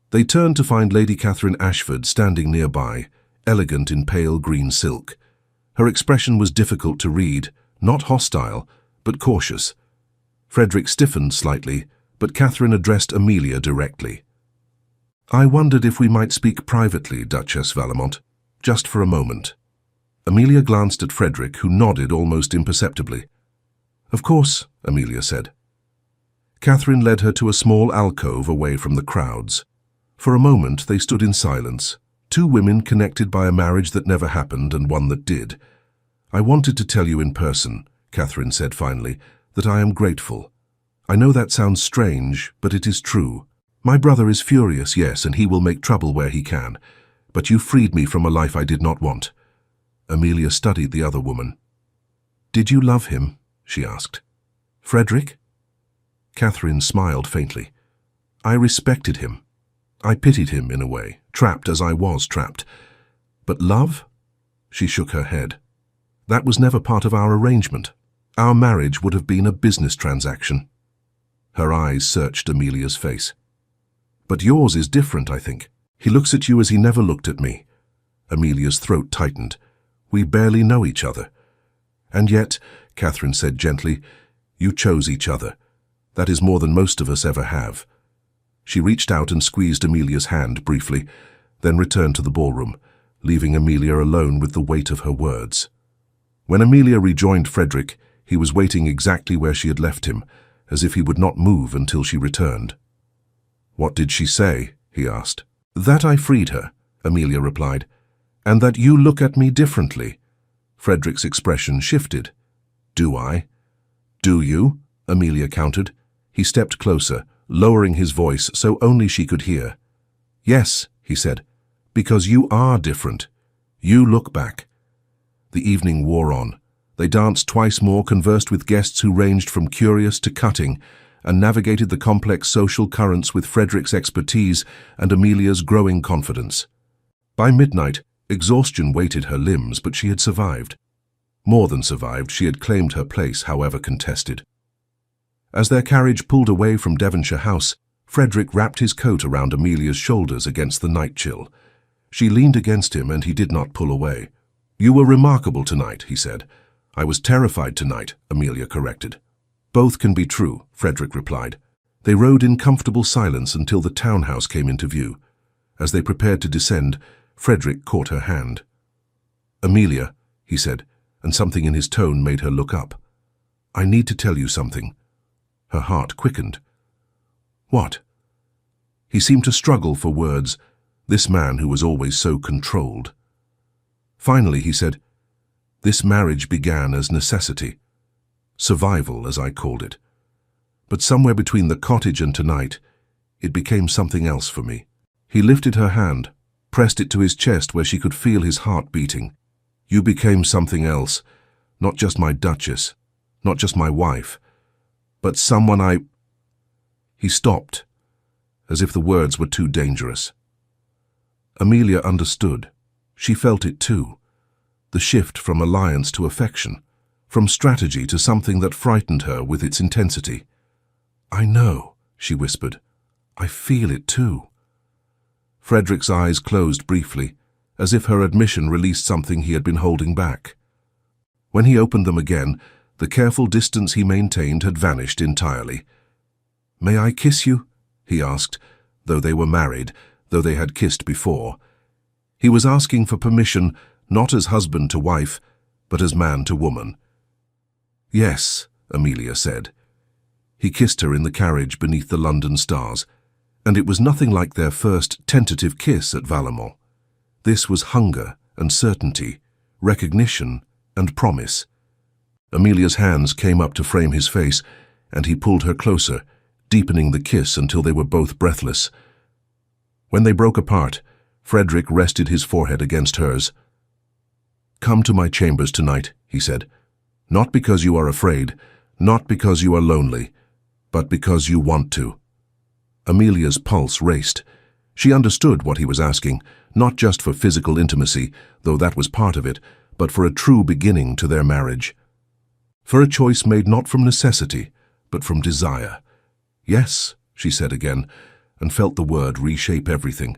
They turned to find Lady Catherine Ashford standing nearby, elegant in pale green silk. Her expression was difficult to read, not hostile, but cautious. Frederick stiffened slightly, but Catherine addressed Amelia directly. I wondered if we might speak privately, Duchess Valemont, just for a moment. Amelia glanced at Frederick, who nodded almost imperceptibly. Of course, Amelia said. Catherine led her to a small alcove away from the crowds. For a moment they stood in silence, two women connected by a marriage that never happened and one that did. I wanted to tell you in person, Catherine said finally, that I am grateful. I know that sounds strange, but it is true. My brother is furious, yes, and he will make trouble where he can. But you freed me from a life I did not want. Amelia studied the other woman. Did you love him? She asked. Frederick? Catherine smiled faintly. I respected him. I pitied him in a way, trapped as I was trapped. But love? She shook her head. That was never part of our arrangement. Our marriage would have been a business transaction. Her eyes searched Amelia's face. But yours is different, I think. He looks at you as he never looked at me. Amelia's throat tightened. We barely know each other. And yet, Catherine said gently, you chose each other. That is more than most of us ever have. She reached out and squeezed Amelia's hand briefly, then returned to the ballroom, leaving Amelia alone with the weight of her words. When Amelia rejoined Frederick, he was waiting exactly where she had left him, as if he would not move until she returned. What did she say? He asked. That I freed her, Amelia replied, and that you look at me differently. Frederick's expression shifted. Do I? Do you? Amelia countered. He stepped closer, lowering his voice so only she could hear. Yes, he said, because you are different. You look back. The evening wore on. They danced twice more, conversed with guests who ranged from curious to cutting, and navigated the complex social currents with Frederick's expertise and Amelia's growing confidence. By midnight, exhaustion weighted her limbs, but she had survived. More than survived, she had claimed her place, however contested. As their carriage pulled away from Devonshire House, Frederick wrapped his coat around Amelia's shoulders against the night chill. She leaned against him, and he did not pull away. You were remarkable tonight, he said. I was terrified tonight, Amelia corrected. Both can be true, Frederick replied. They rode in comfortable silence until the townhouse came into view. As they prepared to descend, Frederick caught her hand. Amelia, he said, and something in his tone made her look up. I need to tell you something. Her heart quickened. What? He seemed to struggle for words, this man who was always so controlled. Finally, he said, this marriage began as necessity. Survival, as I called it. But somewhere between the cottage and tonight, it became something else for me. He lifted her hand, pressed it to his chest where she could feel his heart beating. "You became something else, not just my Duchess, not just my wife, but someone I—" He stopped, as if the words were too dangerous. Amelia understood. She felt it too. The shift from alliance to affection, from strategy to something that frightened her with its intensity. "I know," she whispered. "I feel it too." Frederick's eyes closed briefly, as if her admission released something he had been holding back. When he opened them again, the careful distance he maintained had vanished entirely. "May I kiss you?" he asked, though they were married, though they had kissed before. He was asking for permission, not as husband to wife, but as man to woman. "Yes," Amelia said. He kissed her in the carriage beneath the London stars, and it was nothing like their first tentative kiss at Valemont. This was hunger and certainty, recognition and promise. Amelia's hands came up to frame his face, and he pulled her closer, deepening the kiss until they were both breathless. When they broke apart, Frederick rested his forehead against hers. "Come to my chambers tonight," he said. "Not because you are afraid, not because you are lonely, but because you want to." Amelia's pulse raced. She understood what he was asking, not just for physical intimacy, though that was part of it, but for a true beginning to their marriage. For a choice made not from necessity, but from desire. "Yes," she said again, and felt the word reshape everything.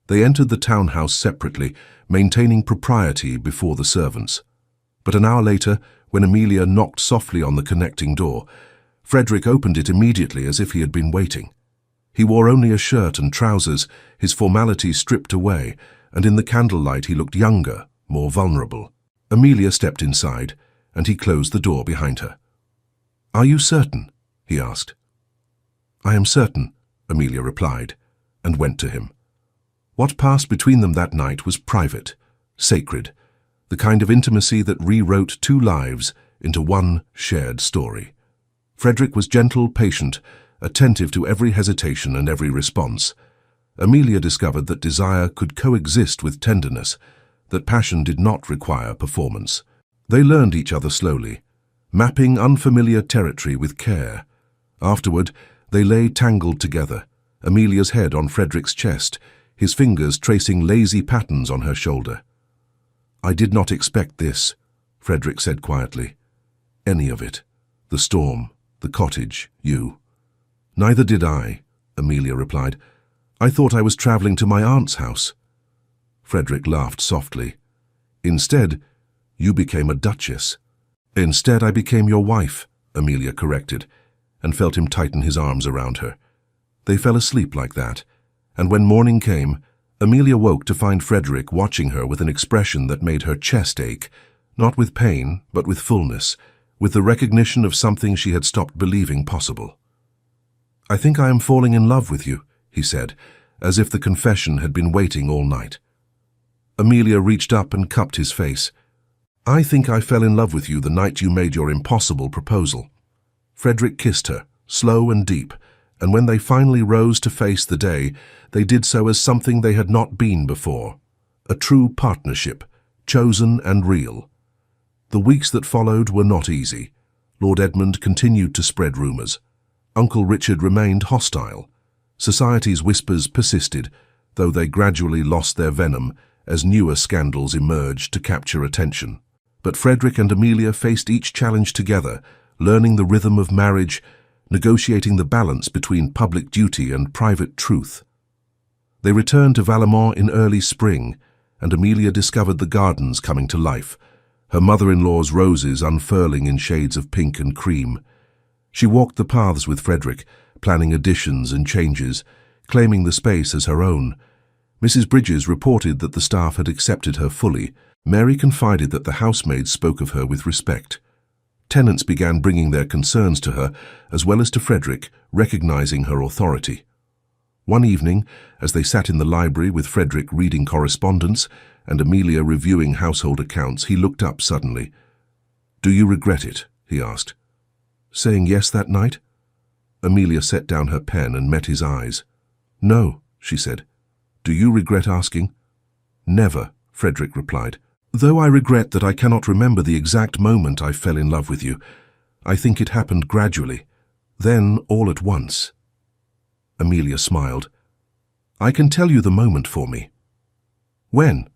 They entered the townhouse separately, maintaining propriety before the servants. But an hour later, when Amelia knocked softly on the connecting door, Frederick opened it immediately as if he had been waiting. He wore only a shirt and trousers, his formality stripped away, and in the candlelight he looked younger, more vulnerable. Amelia stepped inside, and he closed the door behind her. "Are you certain?" he asked. "I am certain," Amelia replied, and went to him. What passed between them that night was private, sacred, the kind of intimacy that rewrote two lives into one shared story. Frederick was gentle, patient, attentive to every hesitation and every response. Amelia discovered that desire could coexist with tenderness, that passion did not require performance. They learned each other slowly, mapping unfamiliar territory with care. Afterward, they lay tangled together, Amelia's head on Frederick's chest, his fingers tracing lazy patterns on her shoulder. "I did not expect this," Frederick said quietly. "Any of it. The storm, the cottage, you." "Neither did I," Amelia replied. "I thought I was traveling to my aunt's house." Frederick laughed softly. "Instead, you became a duchess." "Instead, I became your wife," Amelia corrected, and felt him tighten his arms around her. They fell asleep like that, and when morning came, Amelia woke to find Frederick watching her with an expression that made her chest ache, not with pain, but with fullness, with the recognition of something she had stopped believing possible. "I think I am falling in love with you," he said, as if the confession had been waiting all night. Amelia reached up and cupped his face. "I think I fell in love with you the night you made your impossible proposal." Frederick kissed her, slow and deep, and when they finally rose to face the day, they did so as something they had not been before, a true partnership, chosen and real. The weeks that followed were not easy. Lord Edmund continued to spread rumours. Uncle Richard remained hostile. Society's whispers persisted, though they gradually lost their venom as newer scandals emerged to capture attention. But Frederick and Amelia faced each challenge together, learning the rhythm of marriage, negotiating the balance between public duty and private truth. They returned to Valemont in early spring, and Amelia discovered the gardens coming to life, her mother-in-law's roses unfurling in shades of pink and cream. She walked the paths with Frederick, planning additions and changes, claiming the space as her own. Mrs. Bridges reported that the staff had accepted her fully. Mary confided that the housemaids spoke of her with respect. Tenants began bringing their concerns to her, as well as to Frederick, recognizing her authority. One evening, as they sat in the library with Frederick reading correspondence and Amelia reviewing household accounts, he looked up suddenly. "Do you regret it?" he asked. "Saying yes that night?" Amelia set down her pen and met his eyes. "No," she said. Do you regret asking? Never, Frederick replied. Though I regret that I cannot remember the exact moment I fell in love with you, I think it happened gradually, then all at once. Amelia smiled. I can tell you the moment for me. When?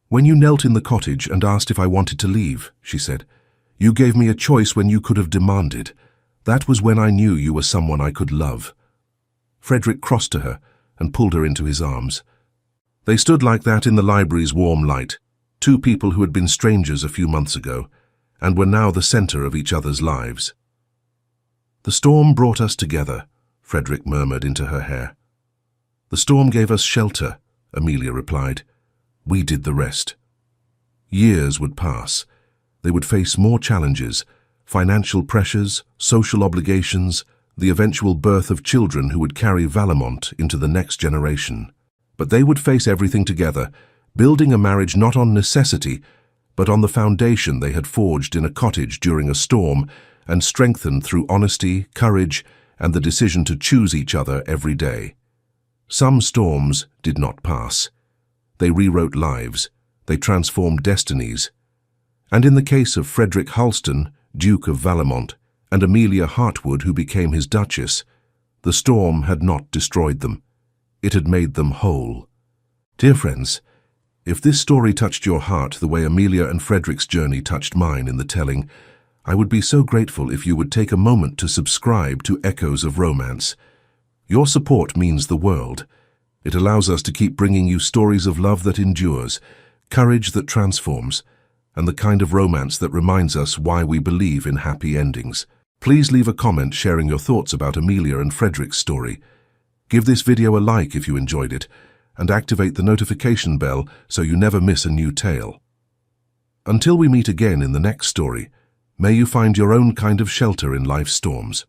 When you knelt in the cottage and asked if I wanted to leave, she said. You gave me a choice when you could have demanded. That was when I knew you were someone I could love. Frederick crossed to her and pulled her into his arms. They stood like that in the library's warm light, two people who had been strangers a few months ago, and were now the center of each other's lives. The storm brought us together, Frederick murmured into her hair. The storm gave us shelter, Amelia replied. We did the rest. Years would pass. They would face more challenges, financial pressures, social obligations, the eventual birth of children who would carry Valemont into the next generation. But they would face everything together, building a marriage not on necessity, but on the foundation they had forged in a cottage during a storm and strengthened through honesty, courage, and the decision to choose each other every day. Some storms did not pass. They rewrote lives. They transformed destinies. And in the case of Frederick Halston, Duke of Valemont, and Amelia Hartwood, who became his Duchess, the storm had not destroyed them. It had made them whole. Dear friends, if this story touched your heart the way Amelia and Frederick's journey touched mine in the telling, I would be so grateful if you would take a moment to subscribe to Echoes of Romance. Your support means the world. It allows us to keep bringing you stories of love that endures, courage that transforms, and the kind of romance that reminds us why we believe in happy endings. Please leave a comment sharing your thoughts about Amelia and Frederick's story. Give this video a like if you enjoyed it, and activate the notification bell so you never miss a new tale. Until we meet again in the next story, may you find your own kind of shelter in life's storms.